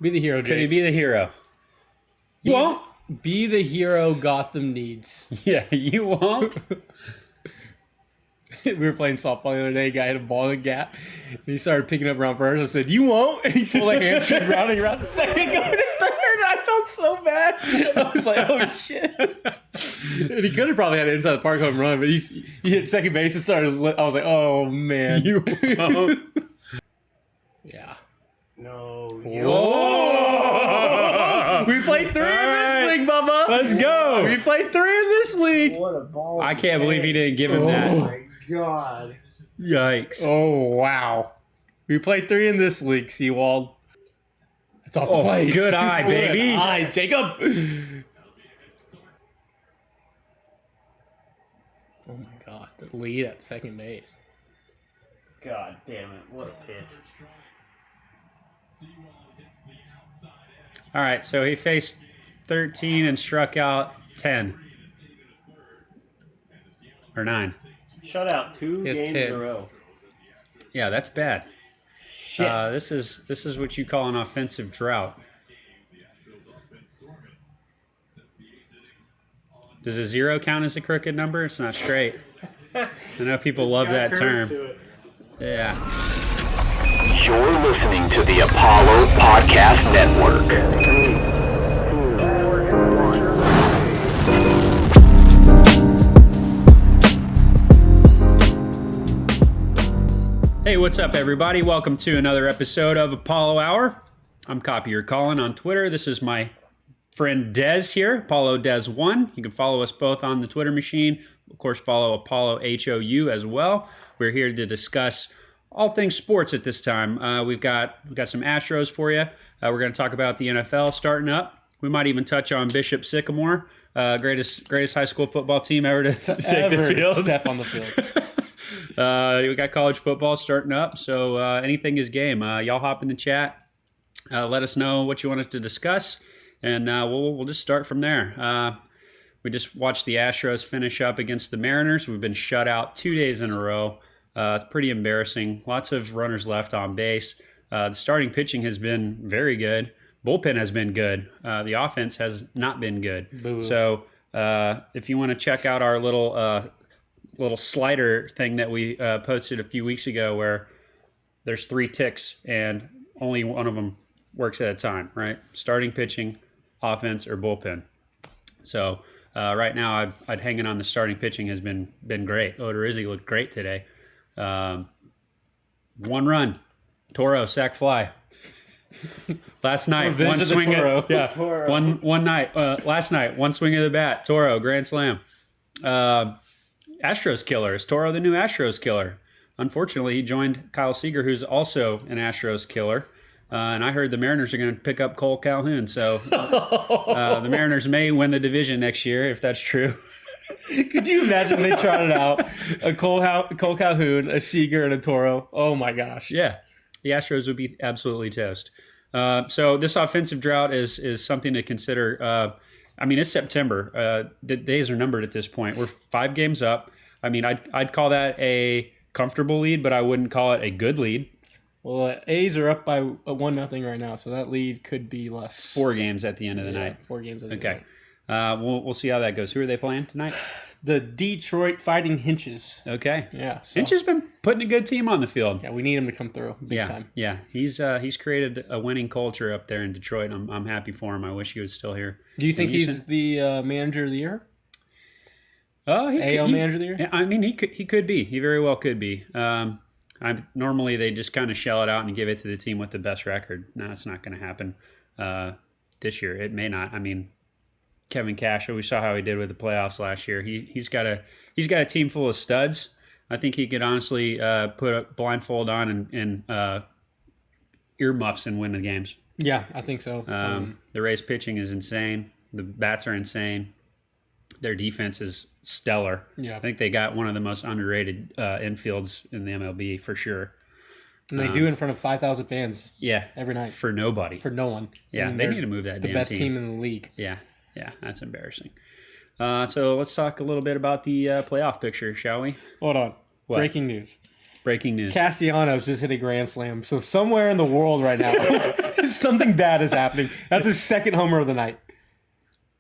Be the hero, Jake. Could he be the hero? You won't? Be the hero Gotham needs. Yeah, you won't? We were playing softball the other day. A guy had a ball in the gap. And he started picking up around first. I said, "You won't." And he pulled a hamstring rounding around the second, going to third. I felt so bad. I was like, "Oh shit!" And he could have probably had an inside the park home run, but he hit second base and started. I was like, "Oh man." You won't? Yeah. No. Whoa! We played 3 in this league, Bubba. Let's go. We played 3 in this league. What a ball. I can't believe he didn't give him Oh that. my god. Yikes. Oh wow. We played 3 in this league, Seawald. It's off the plate. Good eye, baby. Good eye, Jacob. Oh my god, the lead at second base. God damn it. What a pitch. All right, so he faced 13 and struck out 10. Or 9. Shut out 2 He has games 10. in a row. Yeah, that's bad. Shit. This is what you call an offensive drought. Does a 0 count as a crooked number? It's not straight. I know people love that term. Yeah. You're listening to the Apollo Podcast Network. Hey, what's up, everybody? Welcome to another episode of Apollo Hour. I'm Copier Collin on Twitter. This is my friend Dez here, Apollo Dez 1. You can follow us both on the Twitter machine. Of course, follow Apollo HOU as well. We're here to discuss all things sports at this time. We've got some Astros for you. We're going to talk about the NFL starting up. We might even touch on Bishop Sycamore, greatest high school football team ever to take the field. Step on the field. We got college football starting up, so anything is game. Y'all hop in the chat. Let us know what you want us to discuss, and we'll just start from there. We just watched the Astros finish up against the Mariners. We've been shut out 2 days in a row. It's pretty embarrassing. Lots of runners left on base. The starting pitching has been very good. Bullpen has been good. The offense has not been good. Boo-boo. So if you want to check out our little slider thing that we posted a few weeks ago where there's 3 ticks and only one of them works at a time, right? Starting pitching, offense, or bullpen. So right now I'd hang it on the starting pitching has been great. Odorizzi looked great today. 1 run, Toro sac fly. Last night, Revenge one of the swing Toro. one night. Last night, one swing of the bat, Toro grand slam. Astros killer. Is Toro the new Astros killer? Unfortunately, he joined Kyle Seager, who's also an Astros killer. And I heard the Mariners are going to pick up Cole Calhoun. So the Mariners may win the division next year, if that's true. Could you imagine they trotted out a Cole Calhoun, a Seager, and a Toro? Oh my gosh. Yeah, the Astros would be absolutely toast. So this offensive drought is something to consider. I mean, it's September. The days are numbered at this point. We're 5 games up. I mean, I'd call that a comfortable lead, but I wouldn't call it a good lead. Well, A's are up by 1-0 right now, so that lead could be less. 4 games at the end of the night. 4 games. At the Okay. night. We'll see how that goes. Who are they playing tonight? The Detroit Fighting Hinches. Okay. Yeah. So, Hinch has been putting a good team on the field. yeah, we need him to come through big Yeah, time. yeah. He's created a winning culture up there in Detroit. I'm happy for him. I wish he was still here. Do you think And he's the manager of the year? Oh, AL manager of the year? Yeah, I mean, he could be. He very well could be. Normally they just kind of shell it out and give it to the team with the best record. No, it's not going to happen this year. It may not. I mean, Kevin Cash, we saw how he did with the playoffs last year. He's got a team full of studs. I think he could honestly put a blindfold on and earmuffs and win the games. Yeah, I think so. The Rays pitching is insane. The bats are insane. Their defense is stellar. Yeah. I think they got one of the most underrated infields in the MLB for sure. And they do it in front of 5,000 fans Yeah, every night for nobody. for no one. Yeah, And they they're need to move that the damn best team. team in the league. Yeah, that's embarrassing. So let's talk a little bit about the playoff picture, shall we? Hold on. What? Breaking news. Breaking news. Castellanos just hit a grand slam. So somewhere in the world right now, Something bad is happening. That's his second homer of the night.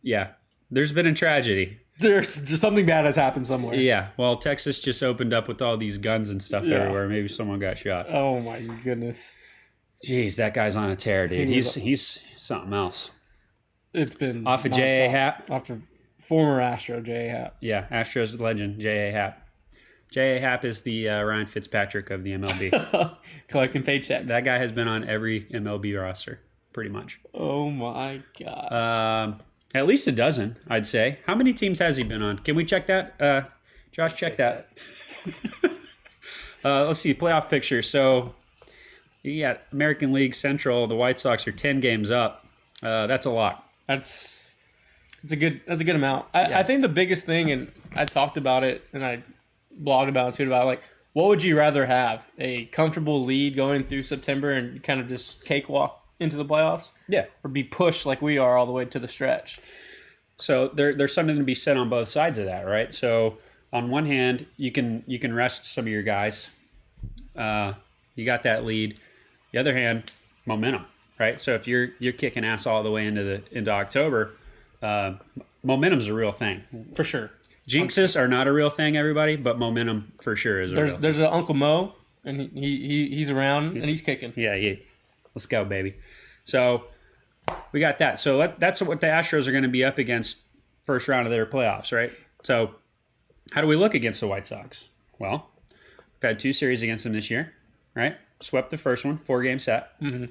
Yeah, there's been a tragedy. There's something bad has happened somewhere. Yeah, well, Texas just opened up with all these guns and stuff everywhere. Maybe someone got shot. Oh my goodness. Jeez, that guy's on a tear, dude. He's something else. It's been Off of J.A. Happ. After former Astro J.A. Happ. Yeah, Astros legend J.A. Happ. J.A. Happ is the Ryan Fitzpatrick of the MLB. Collecting paychecks. That guy has been on every MLB roster, pretty much. Oh my gosh. At least a dozen, I'd say. How many teams has he been on? Can we check that? Josh, check that. Let's see, playoff picture. So you got American League Central. The White Sox are 10 games up. That's a lot. That's a good amount. I think the biggest thing, and I talked about it and I blogged about it too, about like, what would you rather have? A comfortable lead going through September and kind of just cakewalk into the playoffs? Yeah. Or be pushed like we are all the way to the stretch? So there's something to be said on both sides of that, right? So on one hand, you can rest some of your guys. You got that lead. The other hand, momentum, right? So if you're kicking ass all the way into October, momentum's a real thing. For sure. Jinxes are not a real thing, everybody, but momentum for sure is a real thing. There's an Uncle Mo, and he's around, and he's kicking. Yeah. Let's go, baby. So we got that. So that's what the Astros are going to be up against first round of their playoffs, right? So how do we look against the White Sox? Well, we've had 2 series against them this year, right? Swept the first one, 4-game set. Mm-hmm.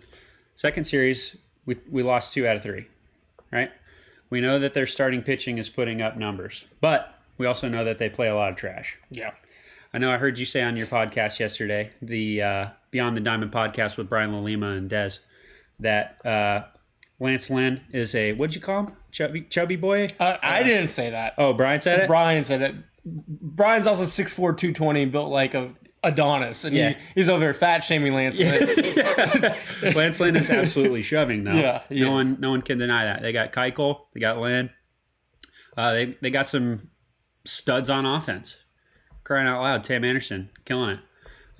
Second series, we lost 2 out of 3, right? We know that their starting pitching is putting up numbers, but we also know that they play a lot of trash. Yeah. I know I heard you say on your podcast yesterday, the Beyond the Diamond podcast with Brian LaLima and Dez, that Lance Lynn is a, what'd you call him? Chubby boy? I didn't say that. Oh, Brian said it? Brian said it. Brian's also 6'4", 220, built like a Adonis, and he's over there fat shaming Lance Lynn. Lance Lynn is absolutely shoving, though. Yeah, no one can deny that. They got Keuchel, they got Lynn. They got some studs on offense. Crying out loud, Tam Anderson, killing it.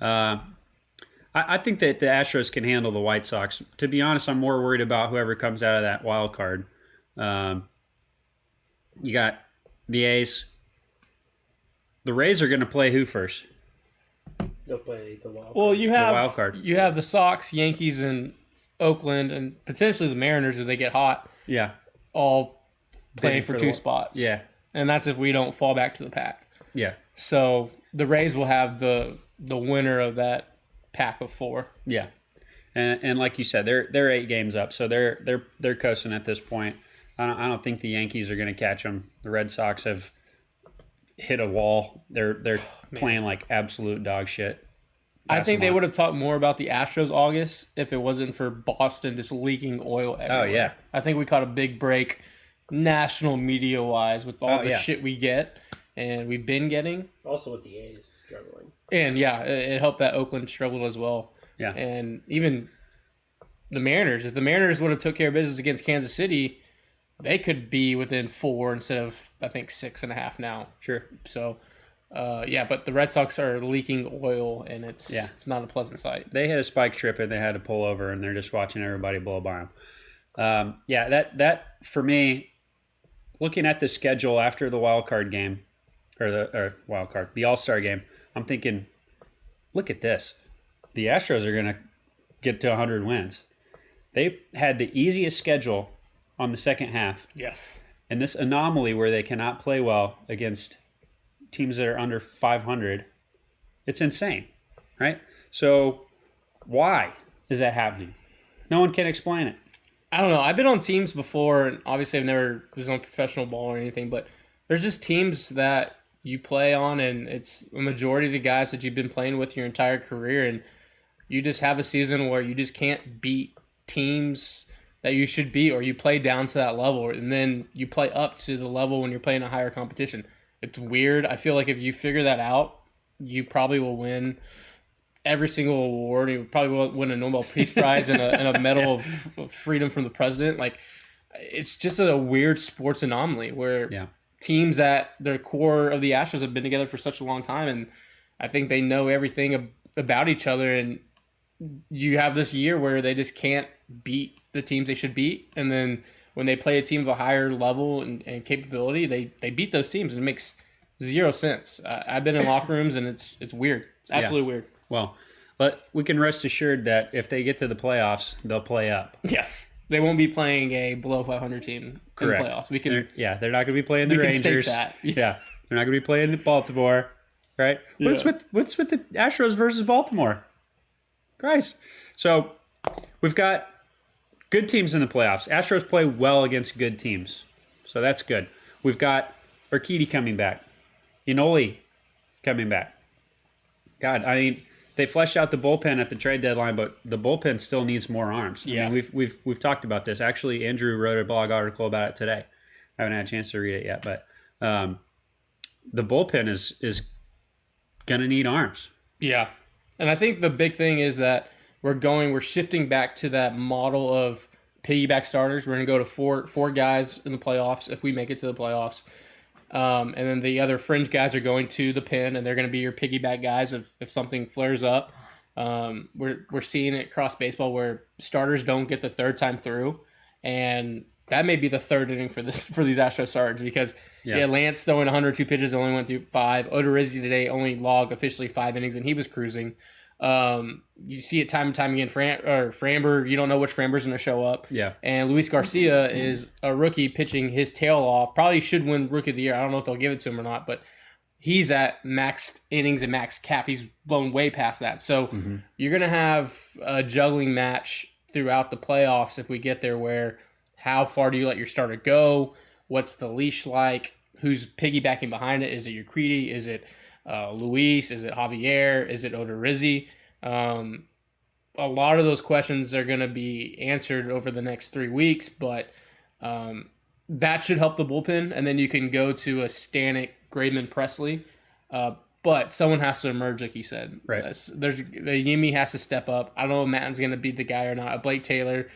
I think that the Astros can handle the White Sox. To be honest, I'm more worried about whoever comes out of that wild card. You got the A's. The Rays are going to play who first? They'll play the wild card. Well, you have wild card. You have the Sox, Yankees, and Oakland, and potentially the Mariners if they get hot. Yeah, all playing for 2 the spots. Yeah, and that's if we don't fall back to the pack. Yeah. So the Rays will have the winner of that pack of 4. Yeah, and like you said, they're 8 games up, so they're coasting at this point. I don't think the Yankees are going to catch them. The Red Sox have hit a wall. They're playing like absolute dog shit. I think they would have talked more about the Astros August if it wasn't for Boston just leaking oil everywhere. Oh yeah, I think we caught a big break, national media wise, with all the shit we get. And we've been getting. Also with the A's struggling. And yeah, it helped that Oakland struggled as well. Yeah. And even the Mariners, if the Mariners would have took care of business against Kansas City, they could be within 4 instead of, I think, 6.5 now. Sure. So, but the Red Sox are leaking oil, and it's not a pleasant sight. They hit a spike strip and they had to pull over, and they're just watching everybody blow by them. That for me, looking at the schedule after the wild card game, the All-Star game, I'm thinking, look at this. The Astros are going to get to 100 wins. They had the easiest schedule on the second half. Yes. And this anomaly where they cannot play well against teams that are under 500, it's insane, right? So why is that happening? No one can explain it. I don't know. I've been on teams before, and obviously I've never was on professional ball or anything, but there's just teams that you play on, and it's a majority of the guys that you've been playing with your entire career, and you just have a season where you just can't beat teams that you should beat, or you play down to that level, and then you play up to the level when you're playing a higher competition. It's weird. I feel like if you figure that out, you probably will win every single award. You probably will win a Nobel Peace Prize and a Medal of Freedom from the President. Like, it's just a weird sports anomaly where teams at their core of the Astros have been together for such a long time, and I think they know everything about each other, and you have this year where they just can't beat the teams they should beat, and then when they play a team of a higher level and capability, they beat those teams, and it makes zero sense. I've been in locker rooms, and it's weird, absolutely weird. Well, but we can rest assured that if they get to the playoffs, they'll play up. Yes, they won't be playing a below 500 team Correct. in the playoffs. We can, they're not going to be playing the we can state Rangers. that. Yeah, they're not going to be playing Baltimore, right? What's with the Astros versus Baltimore? Christ. So we've got good teams in the playoffs. Astros play well against good teams, so that's good. We've got Urquidy coming back, Inoli coming back. God, I mean, they fleshed out the bullpen at the trade deadline, but the bullpen still needs more arms. Yeah. I mean, we've talked about this. Actually, Andrew wrote a blog article about it today. I haven't had a chance to read it yet, but the bullpen is going to need arms. Yeah. And I think the big thing is that we're shifting back to that model of piggyback starters. We're going to go to four guys in the playoffs if we make it to the playoffs. And then the other fringe guys are going to the pen, and they're going to be your piggyback guys if something flares up. We're seeing it across baseball where starters don't get the third time through, and that may be the third inning for these Astros starters because Lance throwing 102 pitches only went through 5. Odorizzi today only logged officially 5 innings, and he was cruising. You see it time and time again. Framber, you don't know which Framber's going to show up. Yeah. And Luis Garcia is a rookie pitching his tail off. Probably should win Rookie of the Year. I don't know if they'll give it to him or not, but he's at max innings and max cap. He's blown way past that. So you're going to have a juggling match throughout the playoffs if we get there where how far do you let your starter go? What's the leash like? Who's piggybacking behind it? Is it Urquidy? Is it Luis? Is it Javier? Is it Odorizzi? A lot of those questions are going to be answered over the next 3 weeks, but that should help the bullpen, and then you can go to a Stanek, Graveman, Presley. But someone has to emerge, like you said. Right. The Yimi has to step up. I don't know if Matton's going to be the guy or not. Blake Taylor.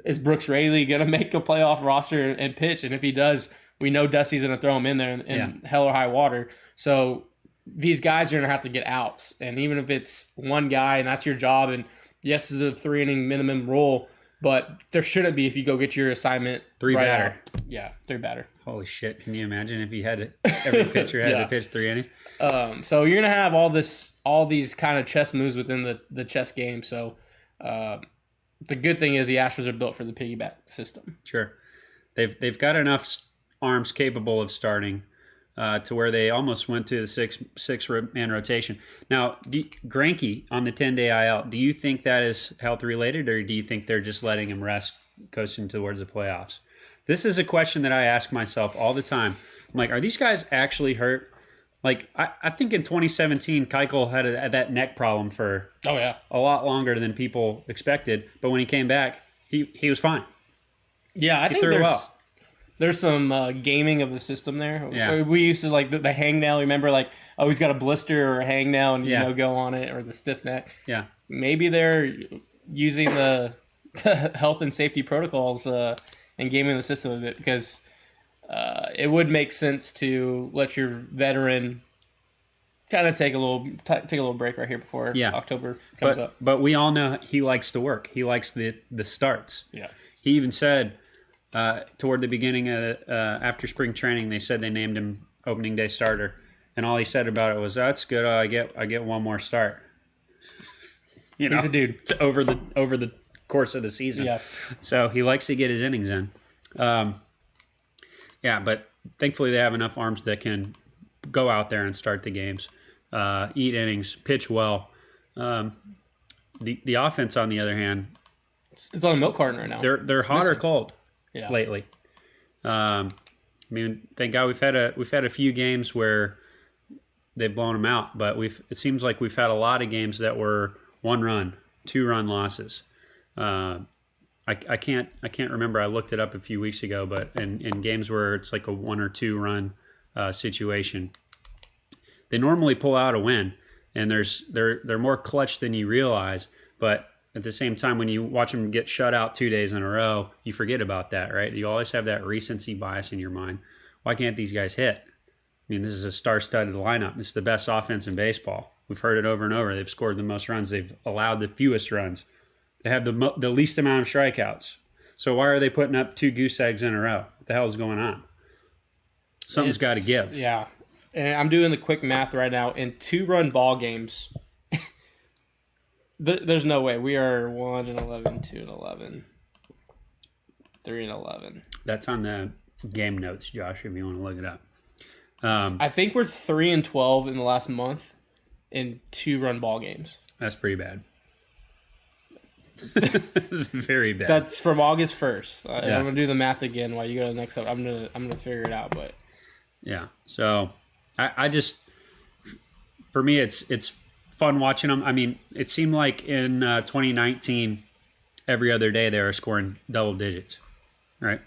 Is Brooks Raley going to make a playoff roster and pitch? And if he does, we know Dusty's going to throw him in there in hell or high water. So these guys are going to have to get outs. And even if it's one guy and that's your job, and yes, it's a 3-inning minimum rule, but there shouldn't be if you go get your assignment. 3 right batter. out. Yeah, 3 batter. Holy shit. Can you imagine if you had to, every pitcher had to pitch 3 innings? So you're going to have all these kind of chess moves within the chess game. So the good thing is the Astros are built for the piggyback system. Sure. They've got enough arms capable of starting to where they almost went to the six-man rotation. Now, Greinke on the 10-day IL, do you think that is health-related, or do you think they're just letting him rest coasting towards the playoffs? This is a question that I ask myself all the time. I'm like, are these guys actually hurt? Like, I think in 2017, Keuchel had that neck problem for a lot longer than people expected. But when he came back, he was fine. Yeah, I think there's some gaming of the system there. Yeah. We used to, like, the hang nail. Remember, like, oh, he's got a blister or a hang nail and, go on it, or the stiff neck. Yeah. Maybe they're using the health and safety protocols and gaming the system a bit because it would make sense to let your veteran kind of take a little break right here before October comes up. But we all know he likes to work. He likes the starts. Yeah. He even said toward the beginning of after spring training, they said they named him opening day starter, and all he said about it was, "That's good. I get one more start." He's a dude. It's over the course of the season. Yeah. So he likes to get his innings in. But thankfully they have enough arms that can go out there and start the games, eat innings, pitch well. The offense, on the other hand, it's on a milk carton right now. They're hot or cold Yeah. lately. I mean, thank God we've had a few games where they've blown them out, but it seems like we've had a lot of games that were 1-run, 2-run losses. I can't remember. I looked it up a few weeks ago, but in games where it's like a 1 or 2 run situation, they normally pull out a win, and they're more clutch than you realize. But at the same time, when you watch them get shut out 2 days in a row, you forget about that, right? You always have that recency bias in your mind. Why can't these guys hit? I mean, this is a star-studded lineup. This is the best offense in baseball. We've heard it over and over. They've scored the most runs. They've allowed the fewest runs. They have the least amount of strikeouts. So why are they putting up 2 goose eggs in a row? What the hell is going on? Something's got to give. Yeah. And I'm doing the quick math right now. In 2-run ball games, there's no way. We are 1-11, 2-11, 3-11. That's on the game notes, Josh, if you want to look it up. I think we're 3-12 in the last month in 2-run ball games. That's pretty bad. That's very bad. That's from August 1st. Yeah. I'm gonna do the math again while you go to the next up. I'm gonna figure it out, but yeah. So I just, for me, it's fun watching them. I mean, it seemed like in 2019, every other day they were scoring double digits, right?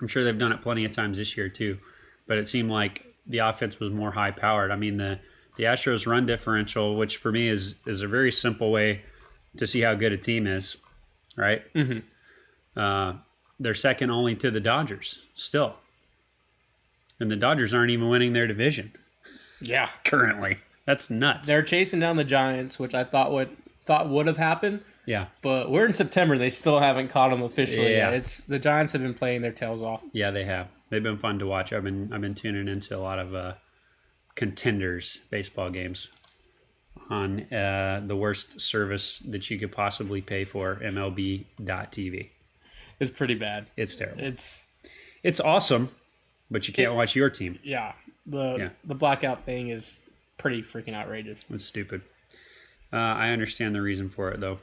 I'm sure they've done it plenty of times this year too, but it seemed like the offense was more high powered. I mean, the Astros run differential, which for me is a very simple way to see how good a team is, right? Mm-hmm. They're second only to the Dodgers still. And the Dodgers aren't even winning their division. yeah, Currently. That's nuts. they're chasing down the Giants, which I thought would have happened. Yeah. But we're in September. They still haven't caught them officially Yeah. yet. It's the Giants have been playing their tails off. Yeah, they have. They've been fun to watch. I've been tuning into a lot of contenders baseball games on the worst service that you could possibly pay for, MLB.TV. It's pretty bad. It's terrible. It's awesome, but you can't watch your team. yeah. The blackout thing is pretty freaking outrageous. It's stupid. I understand the reason for it though.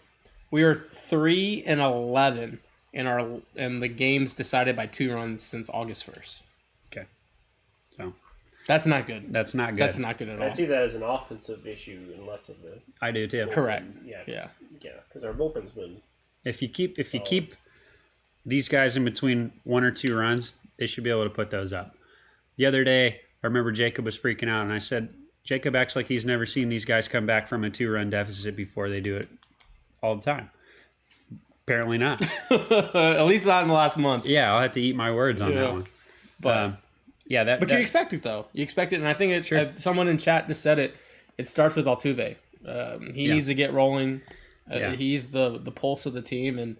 We are 3-11 in the games decided by 2 runs since August 1st. Okay. So That's not good. that's not good. That's not good at all. I see that as an offensive issue and less of the. I do too. Correct. Yeah. Because our bullpen's been. If you keep these guys in between 1 or 2 runs, they should be able to put those up. The other day, I remember Jacob was freaking out, and I said, Jacob acts like he's never seen these guys come back from a 2-run deficit before. They do it all the time. Apparently not. At least not in the last month. Yeah, I'll have to eat my words on that one. But But you expect it though. You expect it, and I think someone in chat just said it. It starts with Altuve. He needs to get rolling. He's the pulse of the team, and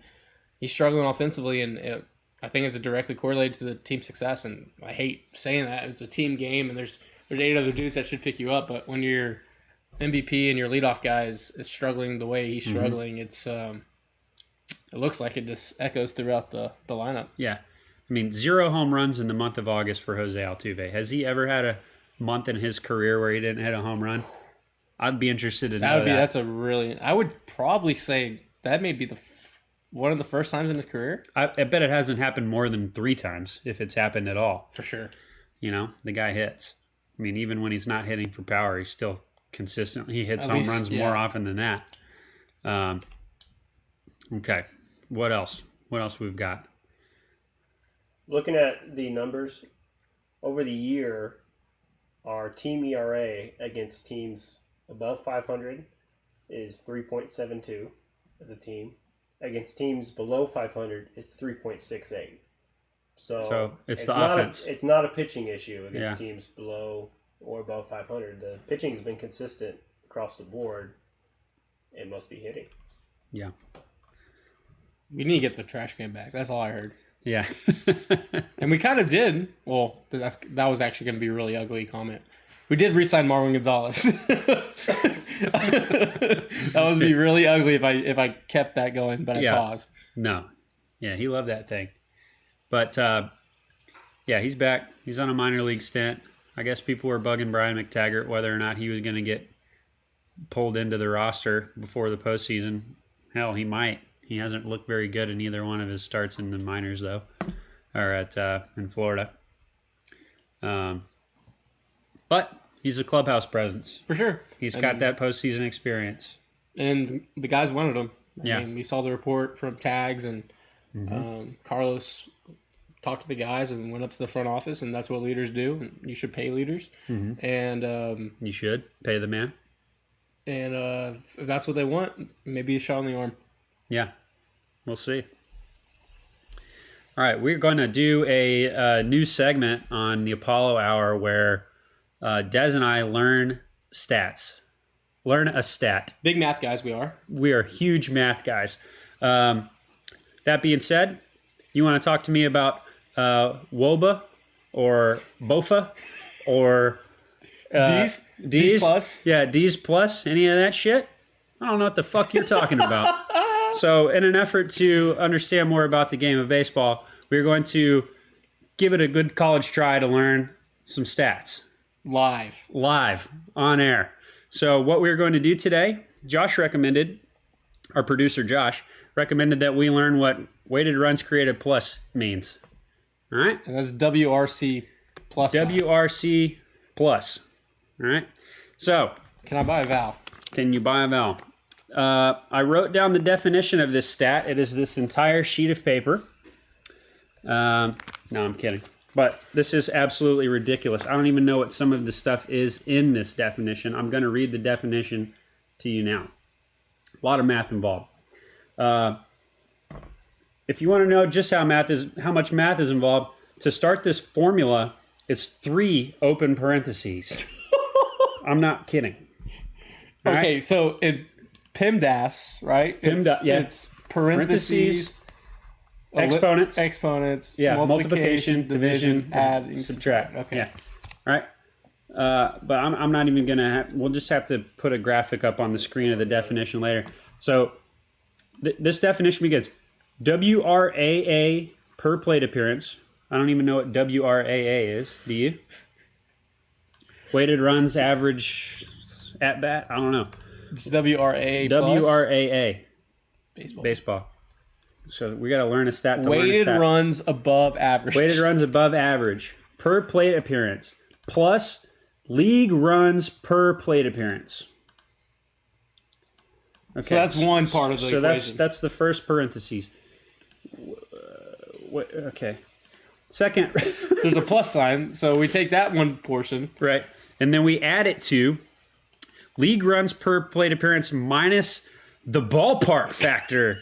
he's struggling offensively, and I think it's directly correlated to the team's success. And I hate saying that it's a team game, and there's 8 other dudes that should pick you up. But when your MVP and your leadoff guy is struggling the way he's struggling, it's it looks like it just echoes throughout the lineup. Yeah. I mean, 0 home runs in the month of August for Jose Altuve. Has he ever had a month in his career where he didn't hit a home run? I'd be interested to know that. That's a really. I would probably say that may be one of the first times in his career. I bet it hasn't happened more than 3 times, if it's happened at all. For sure. You know, the guy hits. I mean, even when he's not hitting for power, he's still consistent. He hits home runs more often than that. Okay. What else? What else we've got? Looking at the numbers, over the year, our team ERA against teams above 500 is 3.72 as a team. Against teams below 500, it's 3.68. So it's the offense. It's not a pitching issue against teams below or above 500. The pitching has been consistent across the board. It must be hitting. Yeah. We need to get the trash can back. That's all I heard. Yeah. And we kind of did. Well, that was actually going to be a really ugly comment. We did re-sign Marwin Gonzalez. That would be really ugly if I kept that going, but I paused. No. Yeah, he loved that thing. But, he's back. He's on a minor league stint. I guess people were bugging Brian McTaggart whether or not he was going to get pulled into the roster before the postseason. Hell, he might. He hasn't looked very good in either one of his starts in the minors, though, or in Florida. But he's a clubhouse presence. For sure. He's got that postseason experience. And the guys wanted him. I mean, we saw the report from Tags, and Carlos talked to the guys and went up to the front office, and that's what leaders do. And you should pay leaders. And you should pay the man. And if that's what they want, maybe a shot in the arm. Yeah, we'll see. All right, we're going to do a new segment on the Apollo Hour where Dez and I learn stats learn a stat. Big math guys we are. We are huge math guys. That being said, you want to talk to me about WOBA or BOFA or D's? D's plus? Yeah, D's plus. Any of that shit? I don't know what the fuck you're talking about. So in an effort to understand more about the game of baseball, we're going to give it a good college try to learn some stats. Live, on air. So what we're going to do today, Josh recommended, our producer Josh, recommended that we learn what weighted runs created plus means. All right? And that's WRC plus. WRC plus. All right? So. Can I buy a vowel? Can you buy a vowel? I wrote down the definition of this stat. It is this entire sheet of paper. No, I'm kidding. But this is absolutely ridiculous. I don't even know what some of the stuff is in this definition. I'm going to read the definition to you now. A lot of math involved. If you want to know just how much math is involved, to start this formula, it's 3 open parentheses. I'm not kidding. All okay, right? so in PEMDAS, right? It's parentheses, exponents, yeah, multiplication, division, add, subtract. Okay. Yeah. All right. But I'm not even going to we'll just have to put a graphic up on the screen of the definition later. So this definition begins, WRAA per plate appearance. I don't even know what WRAA is. Do you? Weighted runs average at bat? I don't know. It's WRAA. WRAA. Baseball. Baseball. So we got to learn a stat to Weighted learn a stat. runs above average. Weighted runs above average per plate appearance plus league runs per plate appearance. Okay. So that's one part of the equation. So that's the first parentheses. Okay. Second. There's a plus sign, so we take that one portion. Right. And then we add it to league runs per plate appearance minus the ballpark factor.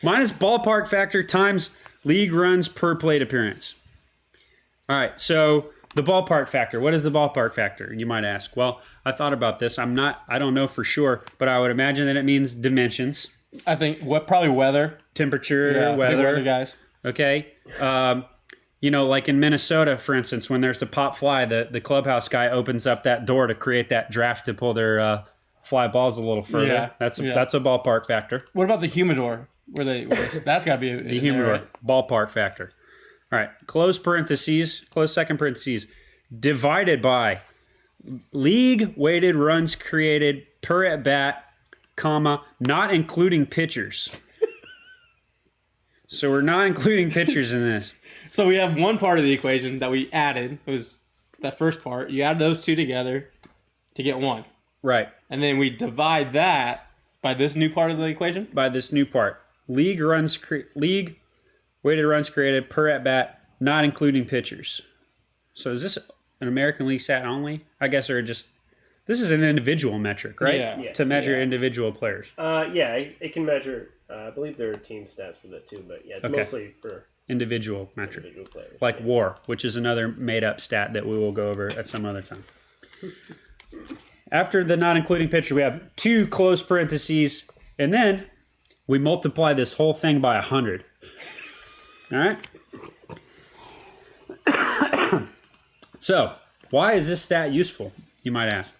Minus ballpark factor times league runs per plate appearance. All right, so the ballpark factor. What is the ballpark factor, you might ask? Well, I thought about this. I don't know for sure, but I would imagine that it means dimensions. I think probably weather. Temperature, Yeah, weather. big weather guys. Okay. Like in Minnesota, for instance, when there's a pop fly, the clubhouse guy opens up that door to create that draft to pull their fly balls a little further. Yeah, That's a ballpark factor. What about the humidor? That's got to be The humidor, right? ballpark factor. All right, close second parentheses, divided by league weighted runs created per at bat, comma, not including pitchers. So we're not including pitchers in this. So we have one part of the equation that we added. It was that first part. You add those two together to get one. Right. And then we divide that by this new part of the equation? By this new part. League weighted runs created per at bat, not including pitchers. So is this an American League stat only? I guess this is an individual metric, right? Yeah. Yes, to measure individual players. Yeah, it can measure. I believe there are team stats for that too, but yeah, it's mostly for Individual metric. individual players. Like WAR, which is another made-up stat that we will go over at some other time. After the not including pitcher, we have 2 close parentheses, and then we multiply this whole thing by 100. All right? So, why is this stat useful, you might ask?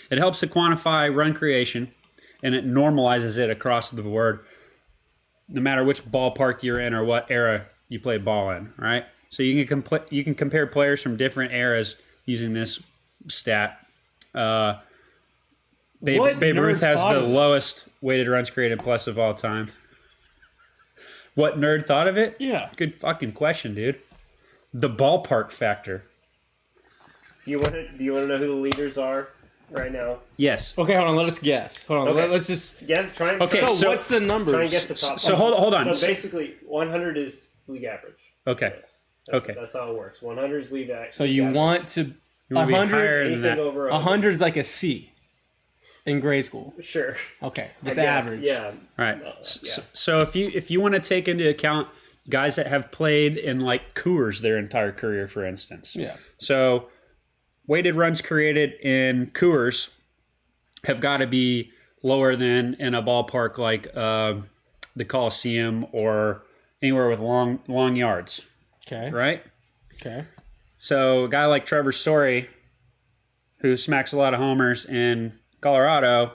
It helps to quantify run creation, and it normalizes it across the board, no matter which ballpark you're in or what era you play ball in, right? So you can compare players from different eras using this stat. Babe Ruth has the lowest weighted runs created plus of all time. What nerd thought of it? Yeah. Good fucking question, dude. The ballpark factor. Do you want to know who the leaders are right now? Yes. Okay, hold on. Let us guess. Hold on. Okay. Let's just. Yeah, try and Okay, So, so- what's the numbers? try and guess the top. So hold on. So basically, 100 is league average. Okay. Yes. Okay. That's how it works. 100 is league average. So you want to. You want to be higher 100. than anything that. over 100 is like a C in grade school. Sure. Okay, I just guess, average. Yeah. All right. Yeah. So if you want to take into account guys that have played in like Coors their entire career, for instance. Yeah. So weighted runs created in Coors have got to be lower than in a ballpark like the Coliseum or anywhere with long yards, Okay. right? Okay. So a guy like Trevor Story, who smacks a lot of homers in Colorado,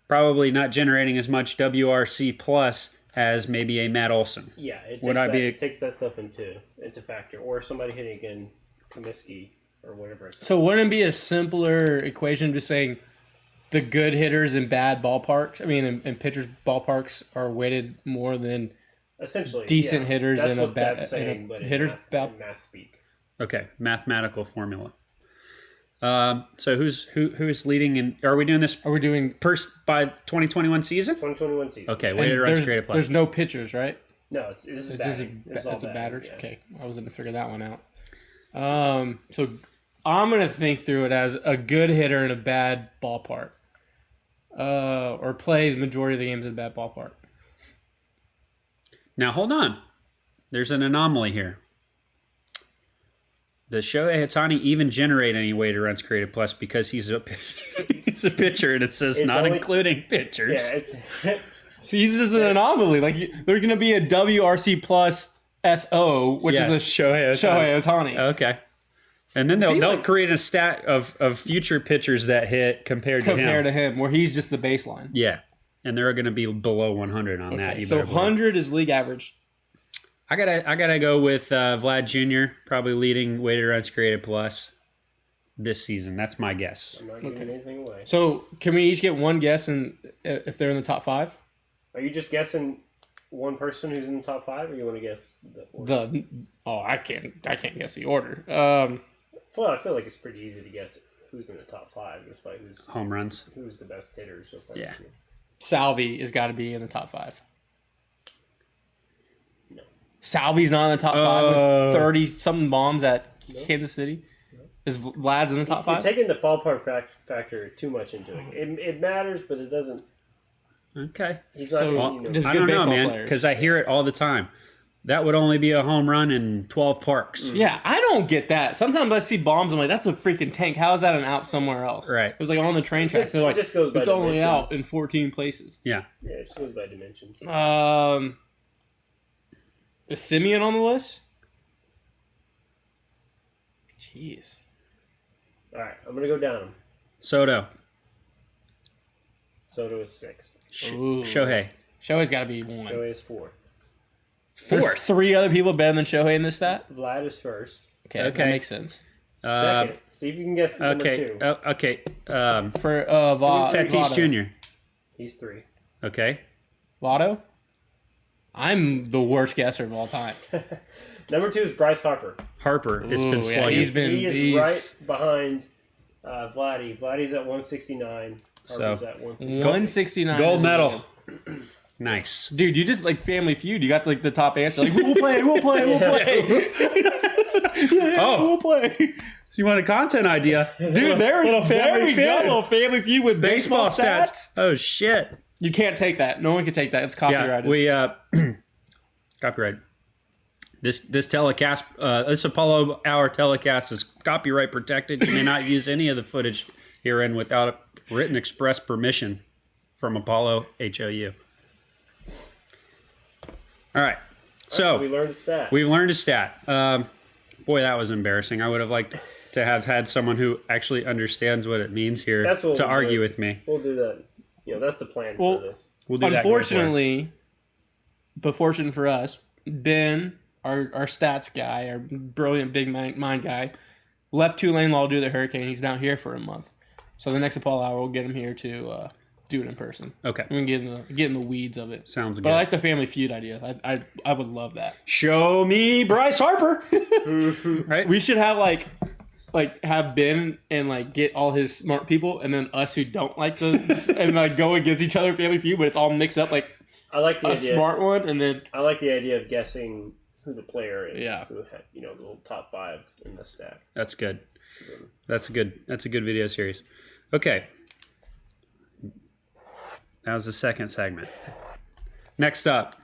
probably not generating as much WRC plus as maybe a Matt Olson. Yeah, it takes that stuff into factor. Or somebody hitting again, Comiskey or whatever. So wouldn't it be a simpler equation just saying the good hitters in bad ballparks? I mean, in pitchers' ballparks are weighted more than essentially decent hitters that's in a what bad that's saying, but hitters' in math speak. Okay, mathematical formula. So who's leading in? Are we doing this? Are we doing? By 2021 season? 2021 season. Okay, weighted runs created plus. There's no pitchers, right? No, this is It's just batting. it's all a batters. yeah. Okay, I was gonna figure that one out. So I'm gonna think through it as a good hitter in a bad ballpark, or plays majority of the games in a bad ballpark. Now hold on, there's an anomaly here. Does Shohei Ohtani even generate any weighted runs created plus because he's a pitcher and it says It's not only- including pitchers? Yeah, it's See, this is an anomaly. Like there's gonna be a WRC plus SO, which is a Shohei Shohei Ohtani. Okay. And then they'll create a stat of future pitchers that hit compared to him. where he's just the baseline. Yeah. And they're going to be below 100 on that. Okay, You so better believe. 100 is league average. I gotta go with Vlad Jr. probably leading weighted runs created plus this season. That's my guess. I'm not giving anything away. So can we each get one guess if they're in the top 5? Are you just guessing one person who's in the top 5, or you want to guess the order? I can't guess the order. Well, I feel like it's pretty easy to guess who's in the top 5 just by Home runs. who's the best hitter so far. Yeah. Salvi has got to be in the top 5. No. Salvi's not in the top 5 with 30 something bombs at Kansas City. Is Vlad's in the top 5? You're taking the ballpark factor too much into it. It matters, but it doesn't. Okay. He's not. So, Well, just I good don't know, baseball man, players. because I hear it all the time. That would only be a home run in 12 parks. Yeah, I don't get that. Sometimes I see bombs. I'm like, that's a freaking tank. How is that an out somewhere else? Right. It was like on the train tracks. They're like, just goes by it's only dimensions. out in 14 places. Yeah. yeah, it just goes by dimensions. Is Simeon on the list? Jeez. All right, I'm gonna go down. Soto. Soto is 6th. Ooh. Shohei. Shohei's got to be 1. Shohei is 4th. There's 3 other people better than Shohei in this stat? Vlad is 1st. Okay, that makes sense. Second. See if you can guess number Okay. 2. Okay. For Tatis Votto. Jr. He's 3. Okay. Votto? I'm the worst guesser of all time. Number 2 is Bryce Harper. Harper has Ooh, been yeah, slugging. He is right behind Vladdy. Vladdy's at 169. Harper's at 169. 169. Gold is a medal. win. Nice. Dude, you just like Family Feud. You got like the top answer. Like, who will play? Who will play? Who will play? Who will play? So you want a content idea? Dude, there we go. A little Family Feud with baseball stats. Oh, shit. You can't take that. No one can take that. It's copyrighted. Yeah, we copyright. This telecast, this Apollo Hour telecast is copyright protected. You may not use any of the footage herein without a written express permission from Apollo HOU. All right. So we learned a stat. we've learned a stat. Boy, that was embarrassing. I would have liked to have had someone who actually understands what it means here That's what to we'll argue do. with me. We'll do that. That's the plan Well, for this. We'll do that going forward. Unfortunately, but fortunate for us, Ben, our stats guy, our brilliant big mind guy, left Tulane Law to do the Hurricane. He's not here for a month. So the next Apollo Hour, we'll get him here to do it in person. Okay. We can get in the weeds of it. Sounds good. But I like the Family Feud idea. I would love that. Show me Bryce Harper. Right? We should have have Ben and get all his smart people, and then us who don't like the and go against each other Family Feud, but it's all mixed up I like the a idea. smart one, and then I like the idea of guessing who the player is. Yeah. Who had, the little top 5 in the stack. That's good. That's a good video series. Okay. That was the second segment. Next up,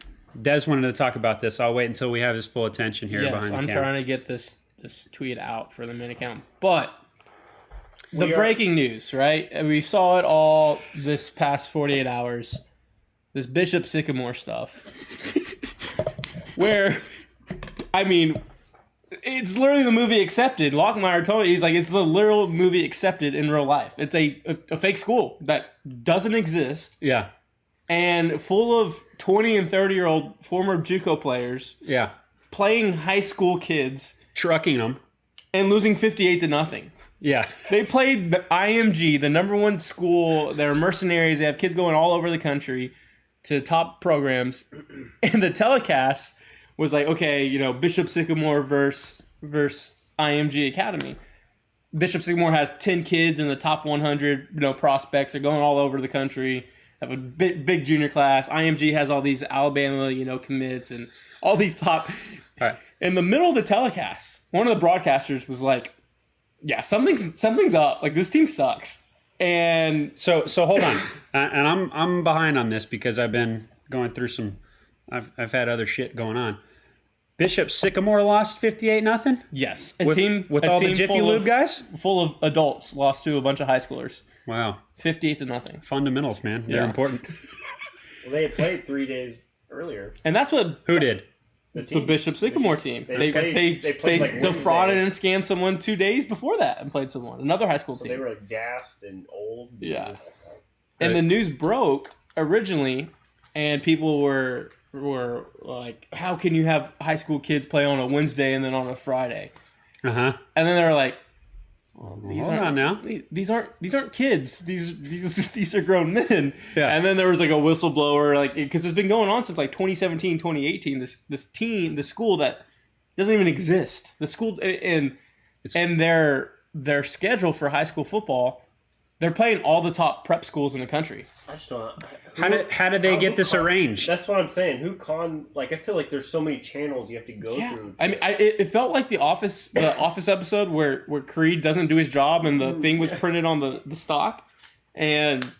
Dez wanted to talk about this. I'll wait until we have his full attention here yes, behind the I'm camera. trying to get this tweet out for the min account, but the breaking news, right? And we saw it all this past 48 hours. This Bishop Sycamore stuff. Where, I mean, it's literally the movie Accepted. Lockmeyer told me, he's like, it's the literal movie Accepted in real life. It's a fake school that doesn't exist. Yeah. And full of 20 and 30-year-old former JUCO players. Yeah. Playing high school kids. Trucking them. And losing 58-0. Yeah. They played the IMG, the number one school. They're mercenaries. They have kids going all over the country to top programs. And the telecast was like, okay, Bishop Sycamore versus IMG Academy. Bishop Sycamore has 10 kids in the top 100, prospects. They're going all over the country. Have a big junior class. IMG has all these Alabama, commits and all these top. All right. In the middle of the telecast, one of the broadcasters was like, yeah, something's up. Like, this team sucks. And so hold on. And I'm behind on this because I've been going through I've had other shit going on. Bishop Sycamore lost 58-0? Yes. With all the Jiffy Lube guys? Full of adults lost to a bunch of high schoolers. Wow. 58-0. Fundamentals, man. They're important. Well, they had played 3 days earlier. And that's what... Who did? The Bishop Sycamore team. They played like defrauded and scammed someone 2 days before that and played someone. Another high school team. They were like gassed and old. Yeah. And the news broke originally, and people were like, how can you have high school kids play on a Wednesday and then on a Friday? Uh-huh. And then they were like, Hold on now. These aren't kids. These are grown men. Yeah. And then there was like a whistleblower, because it's been going on since like 2017, 2018. The school that doesn't even exist. The school and their schedule for high school football. They're playing all the top prep schools in the country. I just don't. How did they get this arranged? That's what I'm saying. I feel like there's so many channels you have to go through. I mean, it felt like the Office episode where Creed doesn't do his job and the thing was printed on the stock, and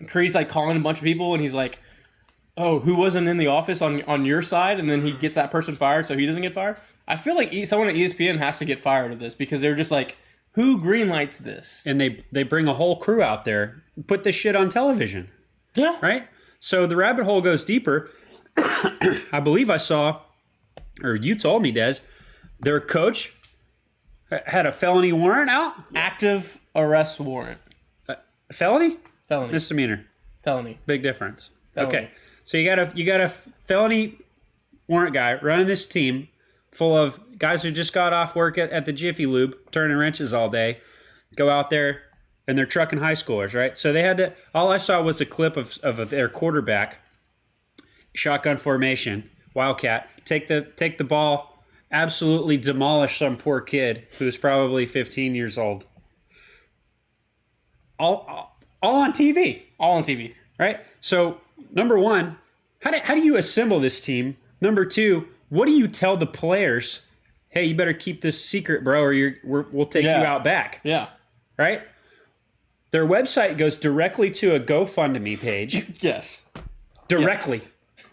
Creed's like calling a bunch of people and he's like, "Oh, who wasn't in the office on your side?" And then he gets that person fired so he doesn't get fired. I feel like someone at ESPN has to get fired of this because they're just like, who greenlights this? And they bring a whole crew out there, put this shit on television. Yeah. Right? So the rabbit hole goes deeper. I believe I saw, or you told me, Dez, their coach had a felony warrant out? Active arrest warrant. Felony? Felony. Misdemeanor. Felony. Big difference. Felony. Okay. So you got a felony warrant guy running this team full of guys who just got off work at the Jiffy Lube, turning wrenches all day, go out there, and they're trucking high schoolers, right? So they had all I saw was a clip of their quarterback, shotgun formation, Wildcat, take the ball, absolutely demolish some poor kid who's probably 15 years old. All on TV. All on TV. Right? So, number one, how do you assemble this team? Number two, what do you tell the players? Hey, you better keep this secret, bro, or we'll take you out back. Yeah. Right? Their website goes directly to a GoFundMe page. Yes. Directly. Yes.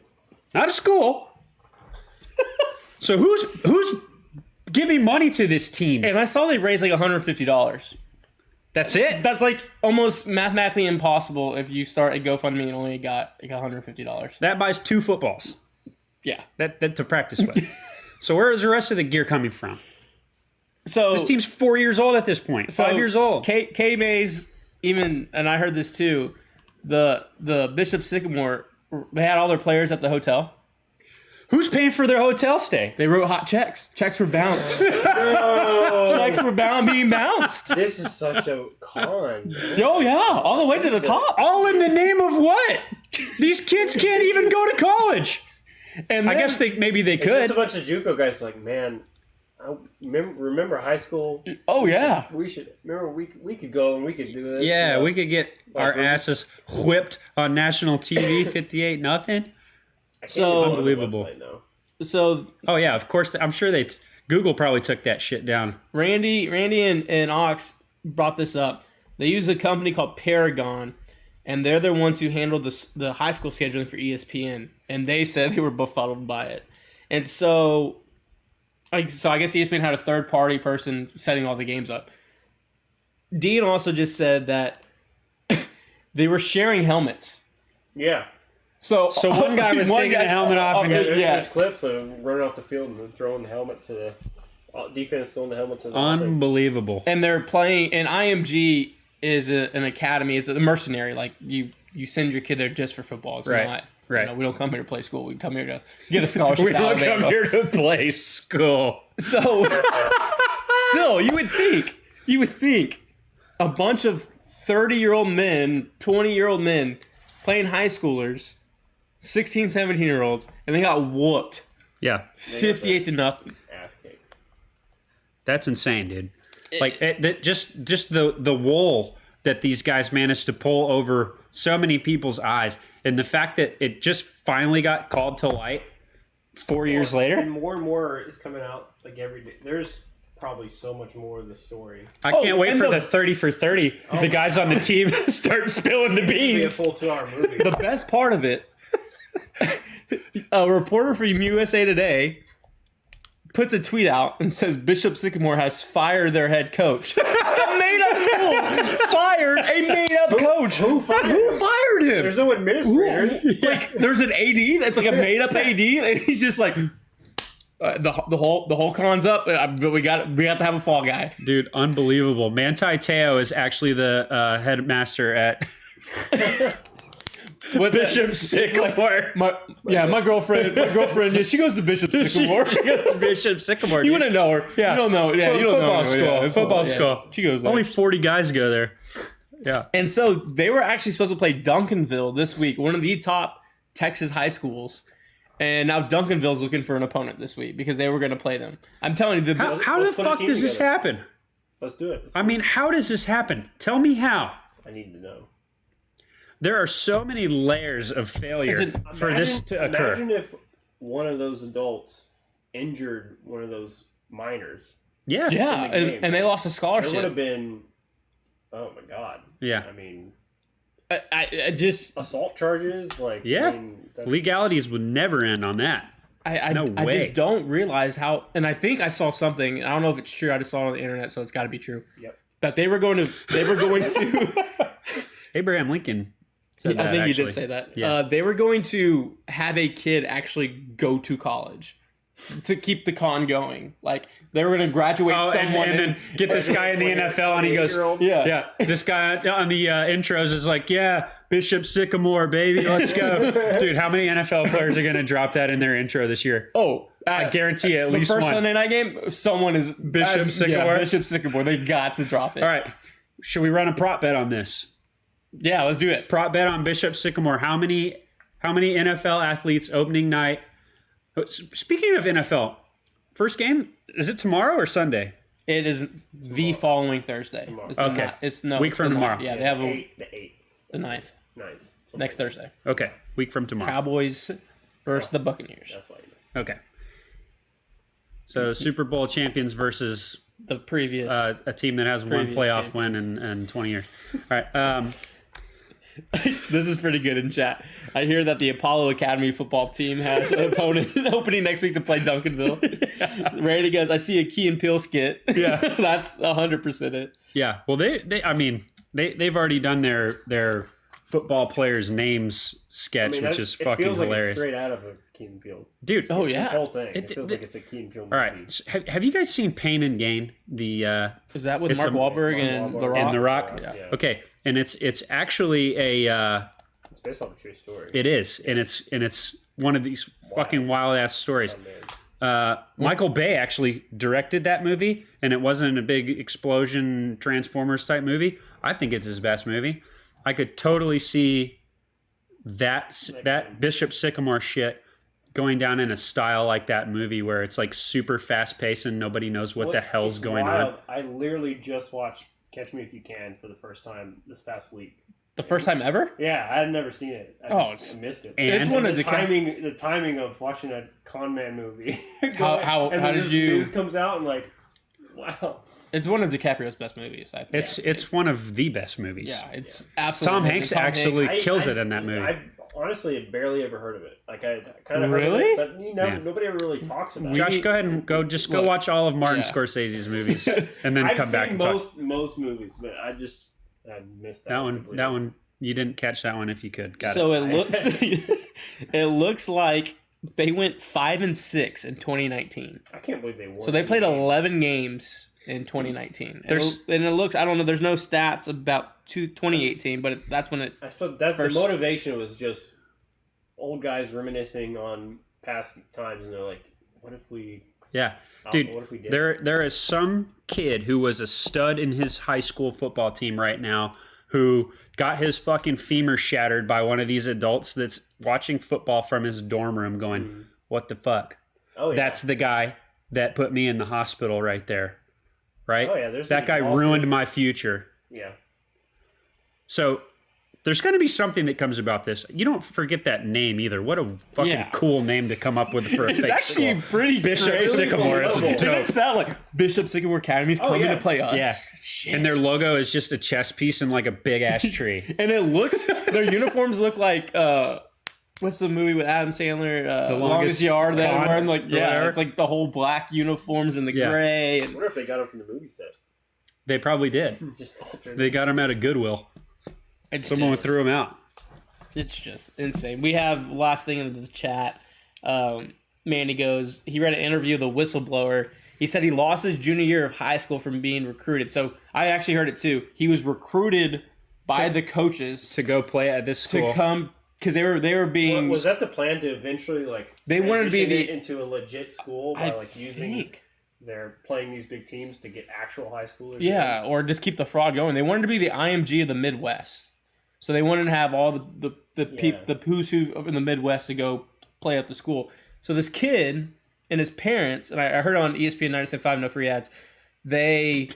Not a school. So who's giving money to this team? And I saw they raised like $150. That's it? That's like almost mathematically impossible if you start a GoFundMe and only got like $150. That buys 2 footballs. Yeah. That to practice with. So where is the rest of the gear coming from? So this team's 4 years old at this point. 5 years old. K-Mays even, and I heard this too, the Bishop Sycamore, they had all their players at the hotel. Who's paying for their hotel stay? They wrote hot checks. Checks were bounced. Checks were being bounced. This is such a con. Yo, yeah, all the way to the top. All in the name of what? These kids can't even go to college. And I guess maybe they could. It's just a bunch of JUCO guys like, man, I remember high school? Oh, yeah. We should remember we could go and we could do this. Yeah, we could get our asses whipped on national TV, 58-0. So unbelievable. So oh yeah, of course. I'm sure Google probably took that shit down. Randy and Ox brought this up. They use a company called Paragon, and they're the ones who handled the high school scheduling for ESPN. And they said they were befuddled by it. And so I guess ESPN had a third party person setting all the games up. Dean also just said that they were sharing helmets. Yeah. So one guy was taking the helmet off and There's clips of him running off the field and throwing the helmet to the defense, throwing the helmet to the offense. Unbelievable. And they're playing, and IMG is an academy. It's a mercenary. Like, you send your kid there just for football. It's not, we don't come here to play school. We come here to get a scholarship. We don't come here to play school. So, still, you would think a bunch of 30-year-old men, 20-year-old men playing high schoolers, 16, 17-year-olds, and they got whooped. Yeah. 58-0. Ass kick. That's insane, dude. Like, just the wool that these guys managed to pull over so many people's eyes, and the fact that it just finally got called to light 4 years later. And more is coming out like every day. There's probably so much more of the story. I can't wait for the 30 for 30. The guys on the team start spilling the It'll be a beans. full 2-hour movie. The best part of it, a reporter from USA Today puts a tweet out and says Bishop Sycamore has fired their head coach. A made-up school fired a made-up coach. Who fired him? There's no administrators. Like, there's an AD that's like a made-up AD, and he's just like, the whole con's up, but we got to have a fall guy. Dude, unbelievable. Manti Te'o is actually the headmaster at Bishop Sycamore. My girlfriend, yeah, she goes to Bishop Sycamore. She goes to Bishop Sycamore. You dude. wouldn't know her. Yeah. You don't know. Yeah, you don't Football know. school. Yeah, it's Football yeah, school. She goes there. Only 40 guys go there. Yeah. And so they were actually supposed to play Duncanville this week, one of the top Texas high schools. And now Duncanville's looking for an opponent this week because they were going to play them. I'm telling you, How the Let's put a fuck team does this together. happen? Let's do it. I mean, how does this happen? Tell me how. I need to know. There are so many layers of failure for this to occur. Imagine if one of those adults injured one of those minors. Yeah. yeah, in the game. and they lost a There would scholarship. have been, oh my god. Yeah. I mean, I just assault charges, like Yeah. I mean, that's, Legalities would never end on that. No I way. just don't realize how. And I think I saw something. I don't know if it's true. I just saw it on the internet, so it's got to be true. Yep. That they were going to. Abraham Lincoln said that, I think actually. you did say that. Yeah. They were going to have a kid actually go to college to keep the con going. Like, they were going to graduate someone and then get this guy in the NFL, and he goes, yeah. This guy on the intros is like, yeah, Bishop Sycamore, baby, let's go. Dude, how many NFL players are going to drop that in their intro this year? Oh, I guarantee you at the least first one. Sunday night game, someone is Bishop Sycamore? Yeah, Bishop Sycamore. They got to drop it. All right. Should we run a prop bet on this? Yeah, let's do it. Prop bet on Bishop Sycamore. How many NFL athletes opening night? Speaking of NFL, first game, is it tomorrow or Sunday? It is the following Thursday. It's the Okay. ni- it's no Week it's from the tomorrow. ninth. Yeah, they have the 8th. the 9th. 9th. Next Thursday. Okay, week from tomorrow. Cowboys versus the Buccaneers. That's why you know. Okay. So Super Bowl champions versus The previous. a team that has one Previous playoff win in 20 years. All right. This is pretty good in chat. I hear that the Apollo Academy football team has an opponent opening next week to play Duncanville. Randy goes, I see a Key and Peele skit. Yeah. That's 100% it. Yeah. Well, they've already done their football players' names sketch, which is fucking feels like hilarious. It's straight out of a Key and Peele. Dude. Oh, This yeah. whole thing. It It- feels it- like it's a Key and Peele movie. All right. Have you guys seen Pain and Gain? The Is that with It's Mark a- Wahlberg and Wahlberg The Rock? and The Rock? Yeah. Okay. And it's actually a It's based off a true story. it is, and it's one of these fucking wild ass stories. Oh, man. Michael Bay actually directed that movie, and it wasn't a big explosion Transformers type movie. I think it's his best movie. I could totally see that Bishop Sycamore shit going down in a style like that movie where it's like super fast paced and nobody knows what the hell's It's going wild. on. I literally just watched Catch Me If You Can for the first time this past week. The first time ever? Yeah, I had never seen it. I missed it. And- It's one of the the timing of watching a con man movie. How and then did this you- news comes out and like, wow. It's one of DiCaprio's best movies, I think. It's one of the best movies. Yeah, it's absolutely. Tom Hanks actually I- kills I- it in that movie. I honestly have barely ever heard of it. Like I kind of Really? heard of it, but nobody ever really talks about it. Josh, go ahead and go watch all of Martin Yeah. Scorsese's movies, and then I've come back seen and talk. most movies, but I missed that one. Completely. That one, you didn't catch that one if you could. Got So it. it looks like they went 5-6 in 2019. I can't believe they won. So they played 11 games in 2019. And it looks, I don't know, there's no stats about 2018, but that's when it. I feel that first- the motivation was just old guys reminiscing on past times, and they're like, "What if we?" Yeah, dude. What if we did? There is some kid who was a stud in his high school football team right now who got his fucking femur shattered by one of these adults that's watching football from his dorm room going, what the fuck? Oh, yeah. That's the guy that put me in the hospital right there. Right? Oh, yeah, there's that these guy lawsuits. ruined my future. Yeah. So there's going to be something that comes about this. You don't forget that name either. What a fucking cool name to come up with for a It's fake actually school. pretty Bishop crazy. Sycamore. It's Didn't Didn't dope. it sound like Bishop Sycamore Academy's coming yeah. to play us? Yeah. Shit. And their logo is just a chess piece and like a big ass tree. And it looks, their uniforms look like, what's the movie with Adam Sandler? The Longest Yard. They're Con, wearing like, or yeah, whatever. it's like the whole black uniforms and the gray. I And wonder if they got them from the movie set. They probably did. Just altered. They got him out of Goodwill. it's Someone just, threw him out. It's just insane. We have last thing in the chat. Mandy goes, he read an interview of the whistleblower. He said he lost his junior year of high school from being recruited. So I actually heard it too. He was recruited by the coaches To go play at this school. to come because they were being. Was that the plan to eventually They wanted to be transition the- it into a legit school by I using think. they're playing these big teams to get actual high schoolers? Yeah, or just keep the fraud going. They wanted to be the IMG of the Midwest. So they wanted to have all the who's who in the Midwest to go play at the school. So this kid and his parents, and I heard on ESPN 97.5, no free ads, they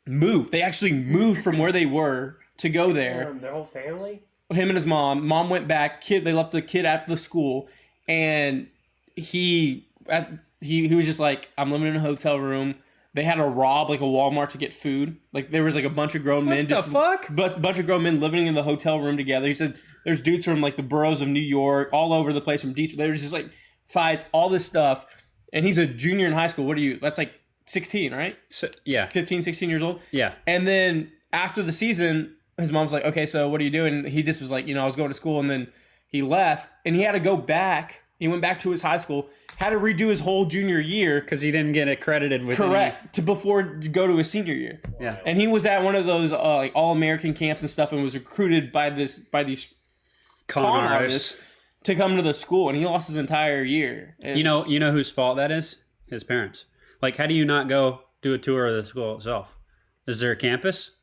moved. They actually moved from where they were to go there. Their whole family. Him and his mom. Mom went back. They left the kid at the school, and he was just like, I'm living in a hotel room. They had to rob like a Walmart to get food. Like there was like a bunch of grown men. the fuck? Bunch of grown men living in the hotel room together. He said there's dudes from like the boroughs of New York, all over the place from Detroit. There was just like fights, all this stuff. And he's a junior in high school. That's like 16, right? So, yeah. 15, 16 years old. Yeah. And then after the season, his mom's like, okay, so what are you doing? And he just was like, I was going to school, and then he left, and he had to go back. He went back to his high school, had to redo his whole junior year. Because he didn't get accredited with Correct. Before to go to his senior year. Yeah. And he was at one of those like all-American camps and stuff, and was recruited by these Con artists. to come to the school, and he lost his entire year. And You know whose fault that is? His parents. Like, how do you not go do a tour of the school itself? Is there a campus?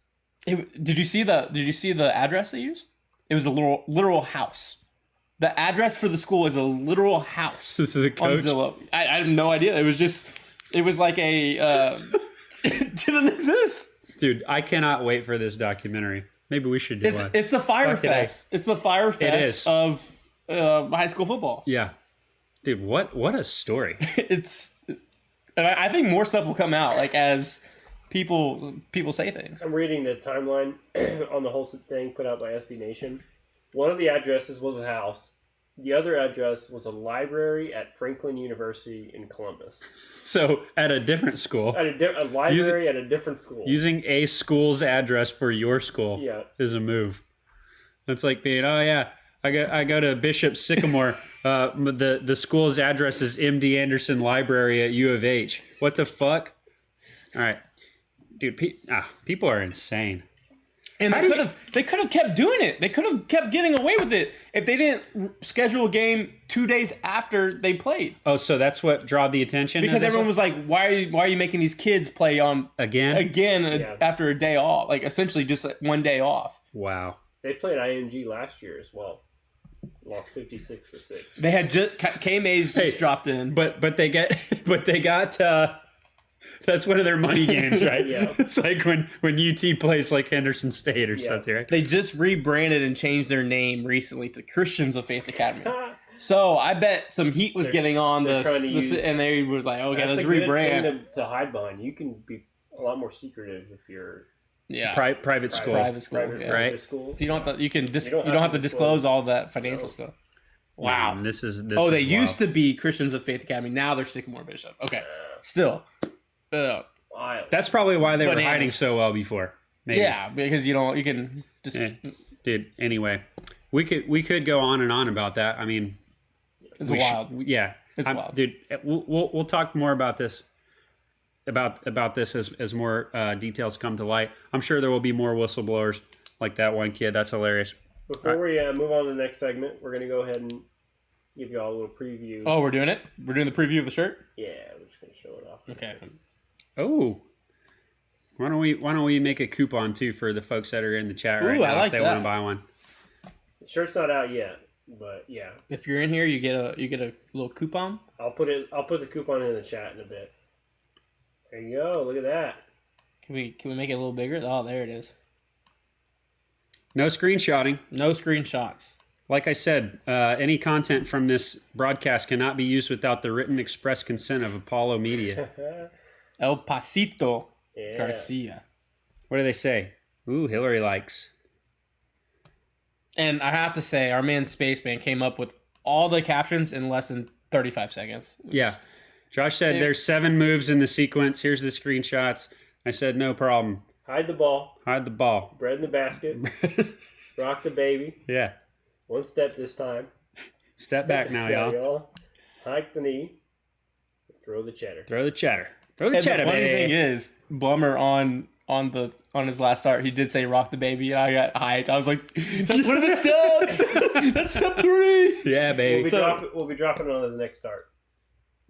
Did you see the address they used? It was a literal house. The address for the school is a literal house. This is a On coach. Zillow. I have no idea. It was like a it didn't exist. Dude, I cannot wait for this documentary. Maybe we should do one. It's the Fire Fucking A. Fest. It's the Fire is. Fest of high school football. Yeah. Dude, what a story. And I think more stuff will come out like as people say things. I'm reading the timeline on the whole thing put out by SB Nation. One of the addresses was a house. The other address was a library at Franklin University in Columbus. So, at a different school, At a library at a different school. using a school's address for your school Yeah. is a move. That's like being, oh yeah, I go to Bishop Sycamore. The school's address is MD Anderson Library at U of H. What the fuck? All right, dude. People are insane. And they could have kept doing it. They could have kept getting away with it if they didn't schedule a game 2 days after they played. Oh, so that's what drew the attention? Because everyone was like, why are you making these kids play on again? Yeah. after a day off? Like essentially just like 1 day off. Wow. They played IMG last year as well. Lost 56-6. They had just K-Mays just dropped in. But they got that's one of their money games, right? Yeah. It's like when UT plays like Henderson State or something, right? They just rebranded and changed their name recently to Christians of Faith Academy. So I bet some heat was getting on they're this, trying to use- and they was like, okay, That's let's a good rebrand. thing to hide behind. You can be a lot more secretive if you're Yeah. Private school. Private school, yeah. Right. Schools. You don't have to, you don't have have to to disclose disclose all that financial stuff. Wow. Man, this is They used to be Christians of Faith Academy. Now they're Sycamore Bishop. Okay. Still. Wild. That's probably why they were Bananas. hiding so well before. Maybe. Yeah, because you can just Dude, anyway. We could go on and on about that. I mean, it's wild. It's wild. Dude, we'll talk more about this. About this as more details come to light. I'm sure there will be more whistleblowers like that one kid. That's hilarious. Before we move on to the next segment, we're going to go ahead and give you all a little preview. Oh, we're doing it? We're doing the preview of the shirt? Yeah, we're just going to show it off. Okay. Oh, why don't we make a coupon too for the folks that are in the chat right Ooh, now I like if they that. want to buy one? The shirt's not out yet, but yeah. If you're in here, you get a little coupon. I'll put the coupon in the chat in a bit. There you go. Look at that. Can we make it a little bigger? Oh, there it is. No screenshotting. No screenshots. Like I said, any content from this broadcast cannot be used without the written express consent of Apollo Media. El Pasito Yeah. Garcia. What do they say? Ooh, Hillary likes. And I have to say, our man Spaceman came up with all the captions in less than 35 seconds. Yeah. Josh said there's 7 moves in the sequence. Here's the screenshots. I said, no problem. Hide the ball. Hide the ball. Bread in the basket. Rock the baby. Yeah. 1 step this time. Step back now, y'all. Hike the knee. Throw the cheddar. Throw the cheddar. Throw the And cheddar, the funny baby. thing is, Blummer on his last start, he did say rock the baby, and I got hyped. I was like, that's one of the steps. That's step 3. Yeah, baby. We'll be dropping it on his next start.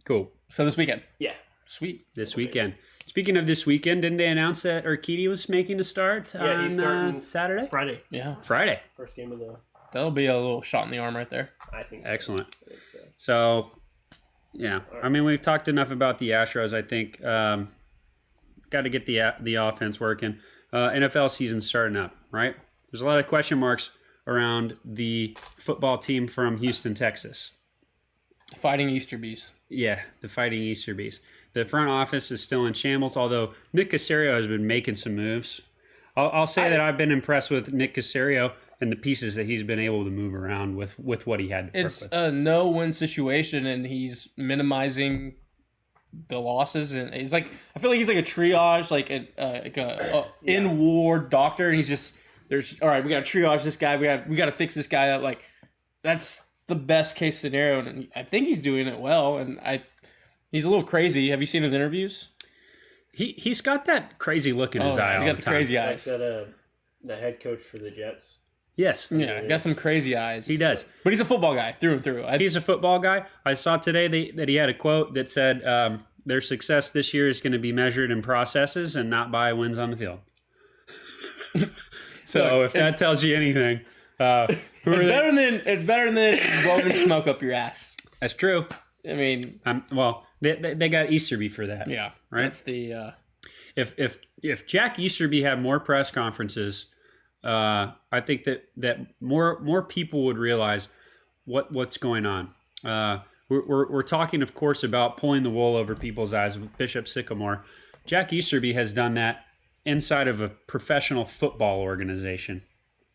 Cool. So this weekend. Yeah. Sweet. This weekend. Speaking of this weekend, didn't they announce that Urquidy was making a start Yeah, he's on starting Saturday? Friday. Yeah. Friday. First game of the. That'll be a little shot in the arm right there. I think. Excellent. I think so. So, yeah. I mean, we've talked enough about the Astros. I think got to get the offense working. NFL season's starting up, right? There's a lot of question marks around the football team from Houston, Texas. Fighting Easter Bees. Yeah, the Fighting Easter Bees. The front office is still in shambles, although Nick Caserio has been making some moves. I'll say that I've been impressed with Nick Caserio and the pieces that he's been able to move around with what he had to work It's with. a no-win situation, and he's minimizing the losses. And he's like, I feel like he's like a triage, like a in-ward doctor, and he's just all right. We got to triage this guy. We got to fix this guy up. Like that's the best case scenario, and I think he's doing it well. And he's a little crazy. Have you seen his interviews? He's got that crazy look in his eye. He all got the the time. crazy Like eyes. that, the head coach for the Jets. Yes, Yeah, got some crazy eyes. he does. But he's a football guy through and through. He's a football guy. I saw today that he had a quote that said their success this year is going to be measured in processes and not by wins on the field. So if that tells you anything, it's better than blowing smoke up your ass. That's true. I mean, They got Easterby for that. yeah, Right? That's the If Jack Easterby had more press conferences, I think that more people would realize what's going on. We're talking, of course, about pulling the wool over people's eyes with Bishop Sycamore. Jack Easterby has done that inside of a professional football organization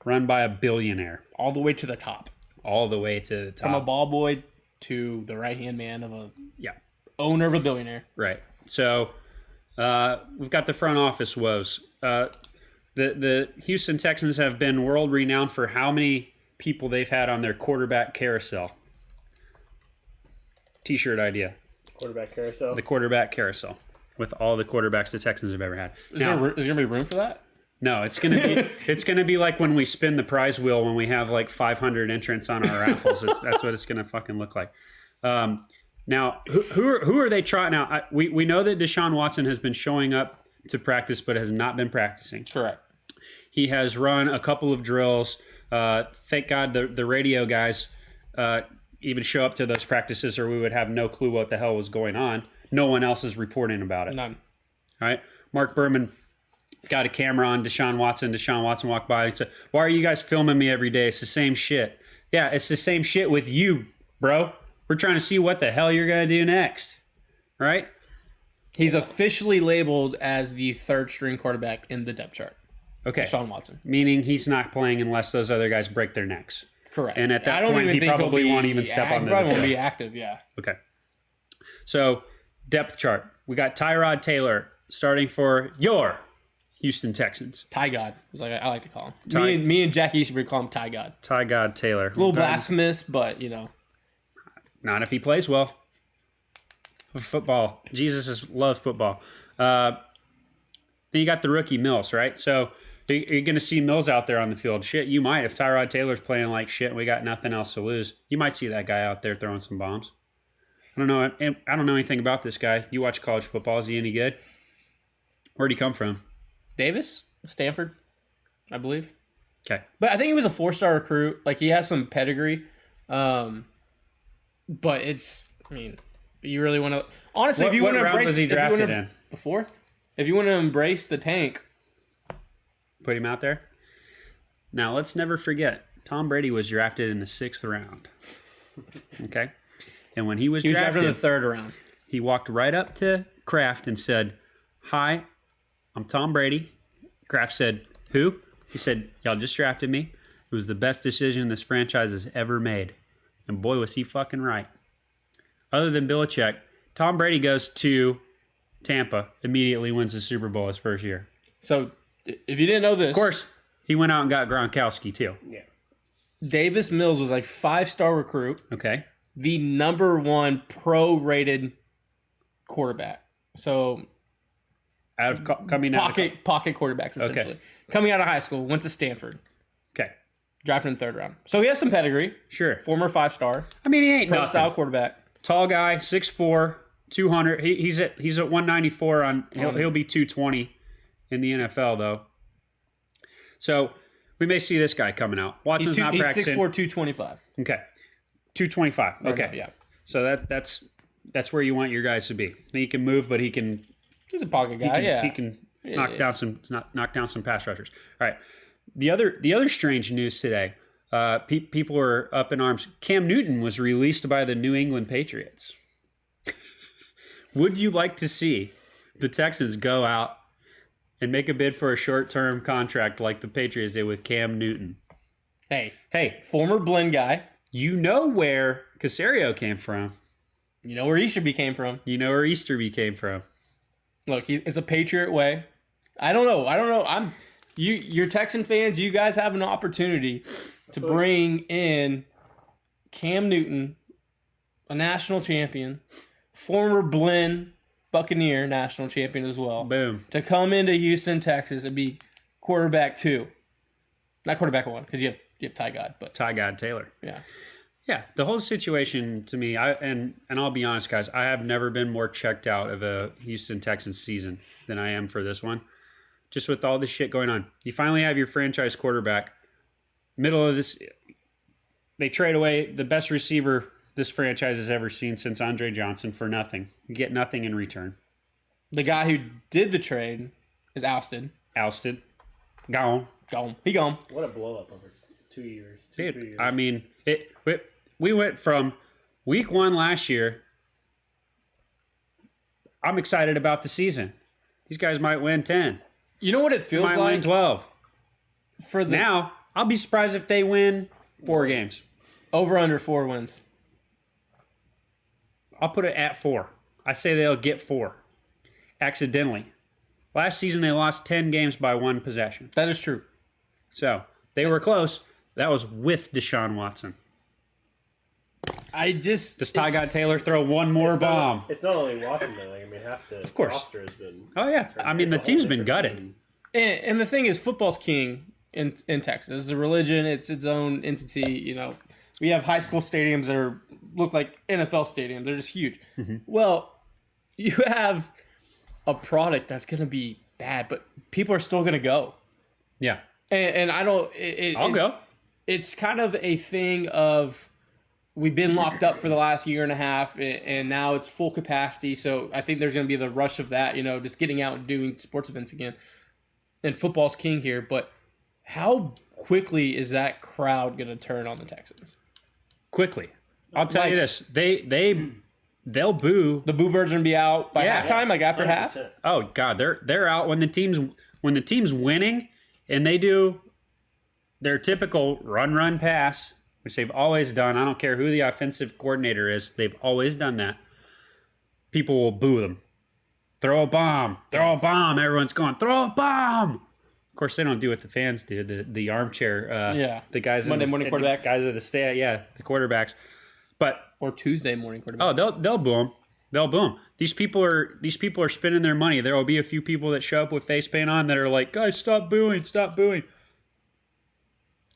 run by a billionaire, all the way to the top. all the way to the top. From a ball boy to the right-hand man of a Yeah. owner of a billionaire. Right. So we've got the front office woes. The Houston Texans have been world renowned for how many people they've had on their quarterback carousel. T-shirt idea. Quarterback carousel. The quarterback carousel with all the quarterbacks the Texans have ever had. Is there going to be room for that? No, it's gonna be like when we spin the prize wheel when we have like 500 entrants on our raffles. That's what it's gonna fucking look like. Now, who are they trying out? We know that Deshaun Watson has been showing up to practice, but has not been practicing. Correct. He has run a couple of drills. Thank God the radio guys even show up to those practices, or we would have no clue what the hell was going on. No one else is reporting about it. None. All right, Mark Berman got a camera on Deshaun Watson. Deshaun Watson walked by and said, "Why are you guys filming me every day? It's the same shit." Yeah, it's the same shit with you, bro. We're trying to see what the hell you're going to do next. Right? He's officially labeled as the third string quarterback in the depth chart. Okay. Deshaun Watson. Meaning he's not playing unless those other guys break their necks. Correct. And at that I don't point, even he think probably he'll won't be even step on He the probably won't field. be active, yeah. Okay. So, depth chart. We got Tyrod Taylor starting for your Houston Texans. Ty God, is like I like to call him. Me and Jack Easterby call him Ty God. Ty God Taylor. A little blasphemous, but Not if he plays well. Football. Jesus loves football. Then you got the rookie Mills, right? So are you going to see Mills out there on the field? Shit, you might. If Tyrod Taylor's playing like shit and we got nothing else to lose, you might see that guy out there throwing some bombs. I don't know. I don't know anything about this guy. You watch college football. Is he any good? Where'd he come from? Davis, Stanford, I believe. Okay. But I think he was a 4-star recruit. Like, he has some pedigree. But you really want to... Honestly, if you want to round embrace... was he drafted in? The 4th? If you want to embrace the tank... Put him out there. Now, let's never forget, Tom Brady was drafted in the 6th round. Okay? And when he was drafted... after the 3rd round. He walked right up to Kraft and said, "Hi, I'm Tom Brady." Kraft said, "Who?" He said, "Y'all just drafted me. It was the best decision this franchise has ever made." And boy, was he fucking right. Other than Belichick, Tom Brady goes to Tampa, immediately wins the Super Bowl his first year. So, if you didn't know this... Of course, he went out and got Gronkowski too. Yeah. Davis Mills was a 5-star recruit. Okay. The number 1 pro-rated quarterback. So... coming out pocket quarterbacks, essentially. Okay. Coming out of high school, went to Stanford. Okay. Drafted in the 3rd round. So he has some pedigree. Sure. Former 5-star. I mean, he ain't Pro-style nothing. quarterback. Tall guy, 6'4", 200. He's at 194 on. He'll be 220 in the NFL though. So we may see this guy coming out. Watson's not He's practicing. 6'4", 225. Okay, 225. Okay, Yeah. So that's where you want your guys to be. He can move, but he can. He's a pocket guy, He can knock down some pass rushers. All right. The other strange news today. People were up in arms. Cam Newton was released by the New England Patriots. Would you like to see the Texans go out and make a bid for a short-term contract like the Patriots did with Cam Newton? Hey, former Blend guy. you know where Caserio came from. You know where Easterby came from. You know where Easterby came from. Look, it's a Patriot way. I don't know. You're Texan fans. You guys have an opportunity to bring in Cam Newton, a national champion, former Blend Buccaneer national champion as well. Boom. To come into Houston, Texas, and be quarterback 2, not quarterback 1, because you have Ty God, but Ty God Taylor. Yeah, the whole situation to me, and I'll be honest, guys, I have never been more checked out of a Houston Texans season than I am for this one. Just with all this shit going on. You finally have your franchise quarterback. Middle of this, they trade away the best receiver this franchise has ever seen since Andre Johnson for nothing. You get nothing in return. the guy who did the trade is ousted. Gone. He gone. What a blow up over 2 years. Dude, 3 years. I mean, we went from week 1 last year. I'm excited about the season. These guys might win 10. You know what it feels Might like win 12. for the Now, I'll be surprised if they win 4 games. over under 4 wins. I'll put it at 4. I say they'll get 4. Accidentally. Last season, they lost 10 games by 1 possession. That is true. So, they were close. That was with Deshaun Watson. Does Ty God Taylor throw one more bomb? It's not only Watson, though. I mean, half the course. roster has been... Oh, yeah. I mean, the team's been gutted. And the thing is, football's king in Texas. It's a religion. It's its own entity. You know, we have high school stadiums that look like NFL stadiums. They're just huge. Mm-hmm. Well, you have a product that's going to be bad, but people are still going to go. Yeah. And I don't... I'll go. It's kind of a thing of... We've been locked up for the last year and a half, and now it's full capacity. So I think there's going to be the rush of that, you know, just getting out and doing sports events again. And football's king here, but how quickly is that crowd going to turn on the Texans? Quickly. I'll tell you this. They'll boo. The Boo Birds are going to be out by halftime, like after half? 100%. Oh God, they're out when the team's winning And they do their typical run, pass, which they've always done. I don't care who the offensive coordinator is. They've always done that. People will boo them. Throw a bomb. Everyone's going, throw a bomb. Of course, they don't do what the fans do. The armchair. The guys Monday morning quarterbacks. Guys at the state. Yeah, the quarterbacks. Or Tuesday morning quarterbacks. Oh, they'll boo them. They'll boo them. These people are spending their money. There will be a few people that show up with face paint on that are like, guys, stop booing.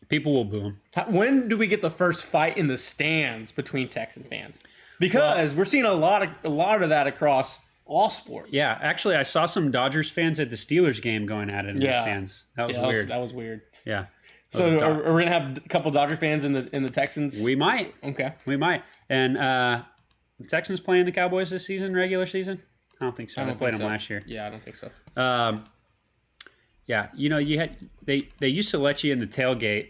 People will boo them. When do we get the first fight in the stands between Texan fans? Because we're seeing a lot of that across all sports. Yeah, actually, I saw some Dodgers fans at the Steelers game going at it in the stands. That was weird. That was weird. Yeah. So are we gonna have a couple Dodger fans in the Texans? We might. Okay. We might. And the Texans playing the Cowboys this season, regular season? I don't think so. They played them last year. Yeah, I don't think so. Yeah, they used to let you in the tailgate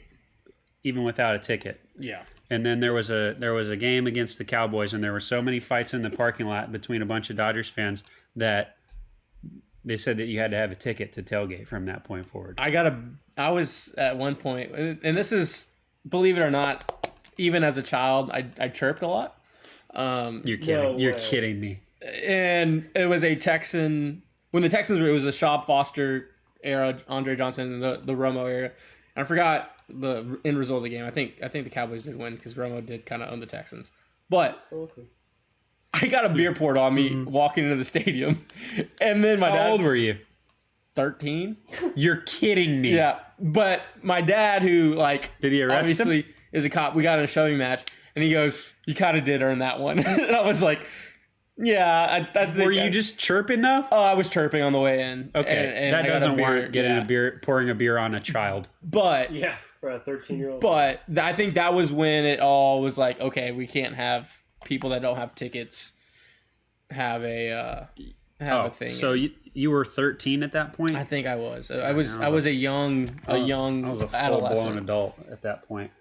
even without a ticket. Yeah. And then there was a game against the Cowboys, and there were so many fights in the parking lot between a bunch of Dodgers fans that they said that you had to have a ticket to tailgate from that point forward. I was at one point, and this is, believe it or not, even as a child, I chirped a lot. You're kidding. No You're way. kidding me. And it was a Texan, when the Texans were, it was the Schaub Foster era, Andre Johnson, and the Romo era. And I forgot the end result of the game. I think the Cowboys did win because Romo did kind of own the Texans. But I got a beer poured on me walking into the stadium. And then my dad... How old were you? 13. You're kidding me. Yeah. But my dad, who, like... Did he arrest obviously him? is a cop. We got in a shoving match. And he goes, you kind of did earn that one. And I was like... Yeah, I think Were you just chirping though? Oh, I was chirping on the way in. Okay, and that I got doesn't a beer, warrant getting pouring a beer on a child. But Yeah, for a 13-year-old. But I think that was when it all was like, okay, we can't have people that don't have tickets have a thing. So you were 13 at that point? I think I was. I was a young I was a full-blown adolescent. adult at that point.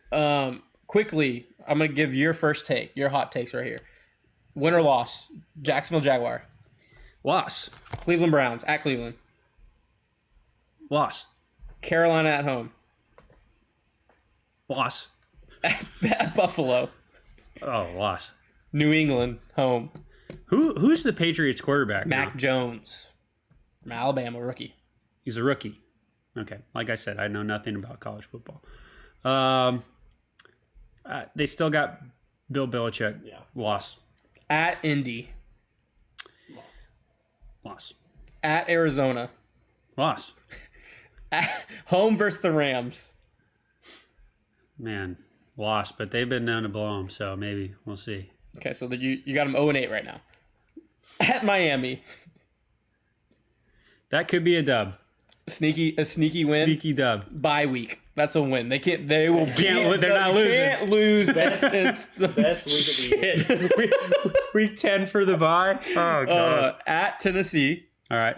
Quickly, I'm gonna give your first take, your hot takes right here. Win or loss? Jacksonville Jaguar, Loss. Cleveland Browns at Cleveland, Loss. Carolina at home, Loss. at Buffalo, Oh, loss. New England home. Who's the Patriots quarterback now? Mac Jones from Alabama, rookie. He's a rookie. Okay. Like I said, I know nothing about college football. They still got Bill Belichick. Yeah. Loss. At Indy, Loss. at Arizona, Loss. home versus the Rams. Man, loss, but they've been known to blow them, so maybe we'll see. Okay, so you got them 0-8 right now. At Miami, That could be a dub. a sneaky win. Sneaky dub. Bye week. That's a win. They will. They're not losing. Can't lose. It's the Best week of the year. Week 10 for the bye. Oh god. at Tennessee. All right.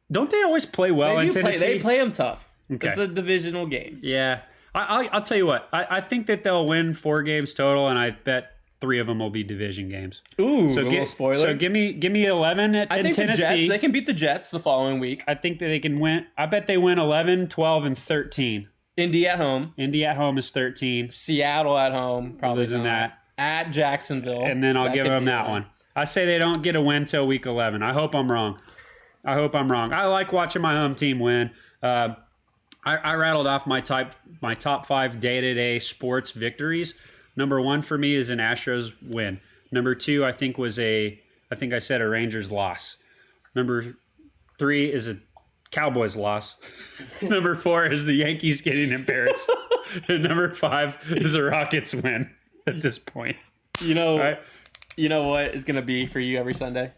Don't they always play well in Tennessee? They play them tough. Okay. It's a divisional game. Yeah. I'll tell you what. I think that they'll win 4 games total, and I bet 3 of them will be division games. Ooh, So a little spoiler. So give me 11 I in think Tennessee. the Jets. They can beat the Jets the following week. I think that they can win. I bet they win 11, 12, and 13. Indy at home. Indy at home is 13. Seattle at home. Probably Losing not. that. At Jacksonville. And then I'll give could them be that one. I say they don't get a win till week 11. I hope I'm wrong. I like watching my home team win. I rattled off my top 5 day-to-day sports victories. Number 1 for me is an Astros win. Number 2, I think I said a Rangers loss. Number 3 is a Cowboys loss. Number 4 is the Yankees getting embarrassed. And number 5 is a Rockets win at this point. You know, Right? you know what it's gonna be for you every Sunday?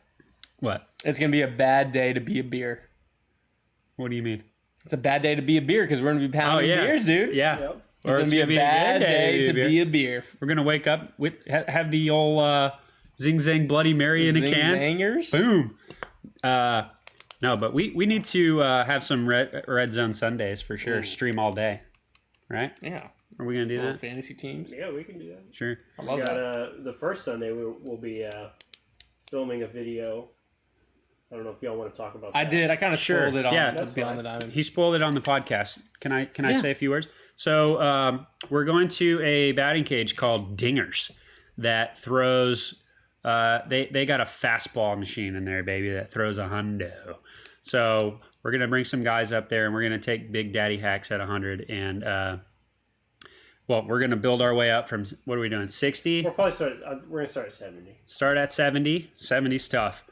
What? It's gonna be a bad day to be a beer. What do you mean? It's a bad day to be a beer because we're gonna be pounding beers, dude. Yeah. Yep. It's gonna be a bad day to be a beer. We're gonna wake up with have the old Zing Zang Bloody Mary in a can. Zingzangers. Boom. No, but we need to have some red zone Sundays for sure. Ooh. Stream all day, right? Yeah. Are we gonna do Little that? fantasy teams. Yeah, we can do that. Sure. I love We that. got the first Sunday we'll be filming a video I don't know if y'all want to talk about that. I did. I kind of Sure. spoiled it on Yeah. Beyond the Diamond. He spoiled it on the podcast. Can I say a few words? So we're going to a batting cage called Dingers that throws. They got a fastball machine in there, baby, that throws a hundo. So we're gonna bring some guys up there, and we're gonna take Big Daddy hacks at 100, and we're gonna build our way up from what are we doing? 60. We're probably we're gonna start at 70. Start at 70. 70's tough.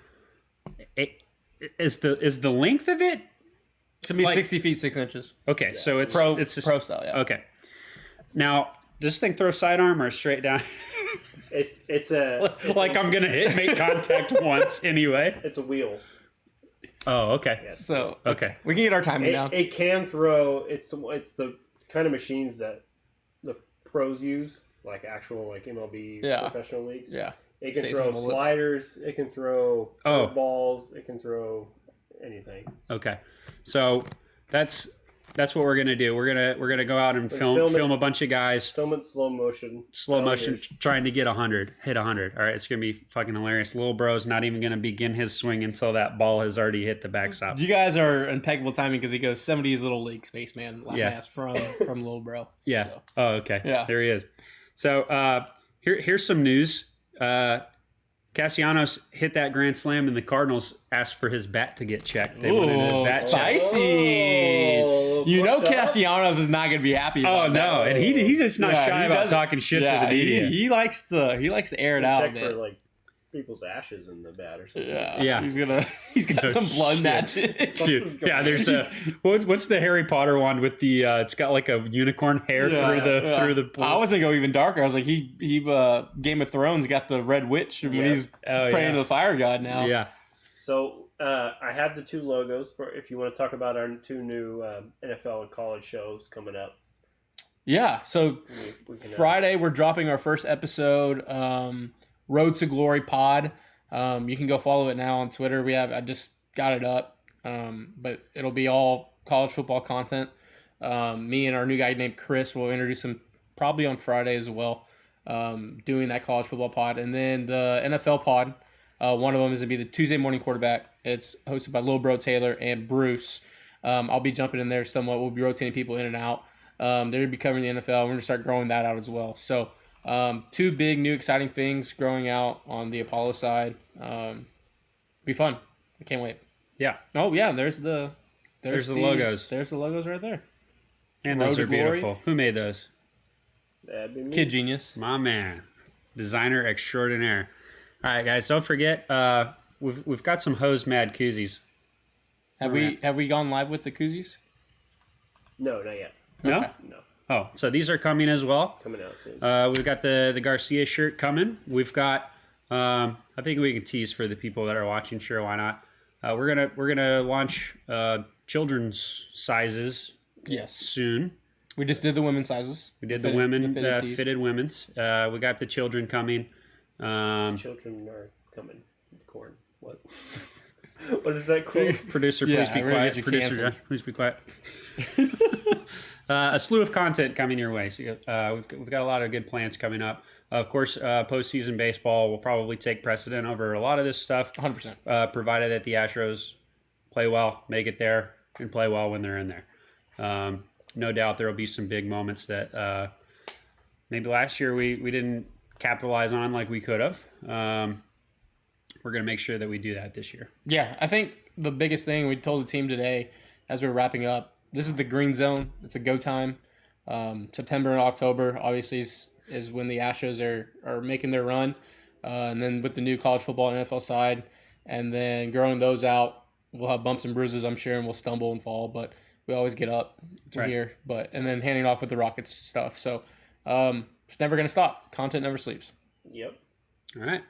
Is the length of it? It's going to be 60 feet, 6 inches. Okay, so it's Pro pro style, yeah. Okay. Now, does this thing throw sidearm or straight down? It's a Like I'm gonna make contact once anyway. it's a wheel. Oh, okay. Yes. So, Okay. we can get our timing down. It can throw. It's the kind of machines that the pros use, like actual like MLB professional leagues. Yeah. It can Save throw some bullets. sliders. It can throw Oh. balls. It can throw anything. Okay. So that's what we're gonna do. We're gonna go out and film a bunch of guys, Film it slow motion. slow motion, Years. trying to get 100, hit 100. All right, it's gonna be fucking hilarious. Little bro's not even gonna begin his swing until that ball has already hit the backstop. You guys are impeccable timing because he goes 70s little league spaceman lap Yeah. ass from Little Bro. Yeah. So. Oh, okay. Yeah. There he is. So here's some news. Castellanos hit that grand slam, and the Cardinals asked for his bat to get checked. They wanted his Ooh, bat checked. spicy. Oh, You know what the- Castellanos is not going to be happy Oh about that. no, and he's just not Yeah, shy he about doesn't- talking shit Yeah, to the media. he likes to air it out a Check for bit. like people's ashes in the bat or something. Yeah. He's got No some blood shit. matches. Dude, yeah, there's a what's the Harry Potter one with the it's got like a unicorn hair through the I wasn't gonna go even darker. I was like, he Game of Thrones got the Red Witch when he's praying to the fire god now. Yeah. So I have the two logos for if you want to talk about our two new NFL and college shows coming up. Yeah. So We can, Friday we're dropping our first episode, Road to Glory Pod. You can go follow it now on Twitter. I just got it up, but it'll be all college football content. Me and our new guy named Chris will introduce him probably on Friday as well, doing that college football pod. And then the NFL pod, one of them is going to be the Tuesday morning quarterback. It's hosted by Lil Bro Taylor and Bruce. I'll be jumping in there somewhat. We'll be rotating people in and out. They're going to be covering the NFL. We're going to start growing that out as well. So two big new exciting things growing out on the Apollo side. Be fun. I can't wait. Yeah. Oh yeah, there's the logos. There's the logos right there. And Road those to are Glory. beautiful. Who made those? that'd be me. Kid genius. My man. Designer extraordinaire. All right, guys, don't forget we've got some hose mad koozies. Have we gone live with the koozies? No, not yet. No? Okay. No, Oh, so these are coming as well. coming out soon. We've got the Garcia shirt coming. We've got I think we can tease for the people that are watching. Sure, why not? We're gonna launch children's sizes Yes. soon. We just did the women's sizes. We did the women fitted tees. fitted women's. We got the children coming. Children are coming. Corn. What? What is that quote? Producer, Yeah, please be we're gonna quiet. get you Producer, canceled. Josh, please be quiet. A slew of content coming your way. So we've got a lot of good plans coming up. Of course, postseason baseball will probably take precedent over a lot of this stuff, 100%. provided that the Astros play well, make it there, and play well when they're in there. No doubt there will be some big moments that maybe last year we didn't capitalize on like we could have. We're going to make sure that we do that this year. Yeah, I think the biggest thing we told the team today as we were wrapping up, this is the green zone. It's a go time. September and October obviously is when the Astros are making their run. And then with the new college football and NFL side, and then growing those out, we'll have bumps and bruises, I'm sure, and we'll stumble and fall, but we always get up to Right. here. And then handing off with the Rockets stuff. So it's never going to stop. Content never sleeps. Yep. All right.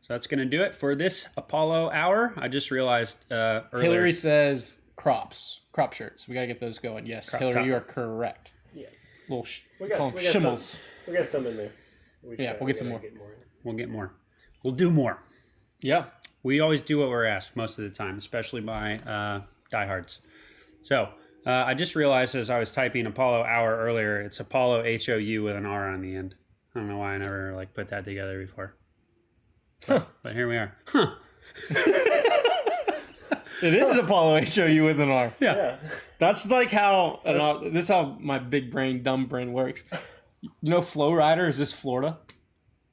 So that's going to do it for this Apollo Hour. I just realized earlier. Hillary says crop shirts. We got to get those going. Yes, Crop Hillary, top. you are correct. Yeah. Little We got- call them we got shimmels. We got some in there. Yeah, we'll get some more. more. We'll get more. We'll do more. Yeah. We always do what we're asked most of the time, especially by diehards. So I just realized as I was typing Apollo Hour earlier, it's Apollo HOU with an R on the end. I don't know why I never put that together before. But here we are. Huh. It is Apollo HOU with an R. Yeah. That's like how this is how my big brain, dumb brain works. You know, Flow Rider is this Florida?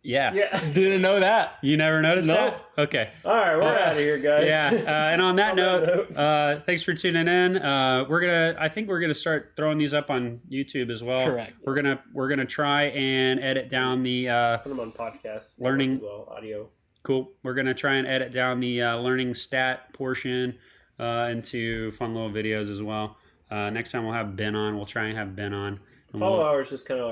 Yeah. Yeah. Didn't know that. You never noticed No. that? Okay. All right, we're out of here, guys. Yeah. And on that note, thanks for tuning in. I think we're gonna start throwing these up on YouTube as well. Correct. We're gonna try and edit down the Put them on podcasts. Learning. as well, audio. cool. We're gonna try and edit down the learning stat portion into fun little videos as well. Next time we'll have Ben on. We'll try and have Ben on. And Apollo Hour is just kind of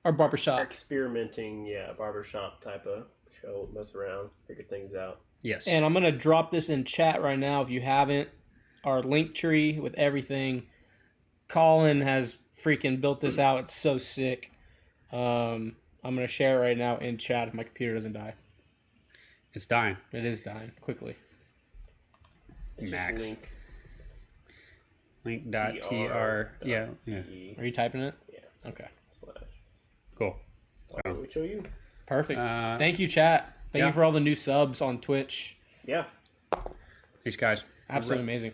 our barbershop. experimenting, barbershop type of show. Mess around, figure things out. Yes. And I'm gonna drop this in chat right now if you haven't. Our link tree with everything. Colin has freaking built this out. It's so sick. I'm gonna share it right now in chat if my computer doesn't die. It's dying. It is dying quickly. It's Max. just Link.tr. Yeah. E Are you typing it? Yeah. Okay. slash. Cool. We show you. Perfect. Uh, Thank you, chat. Thank yeah. you for all the new subs on Twitch. Yeah. Thanks, guys. Absolutely amazing.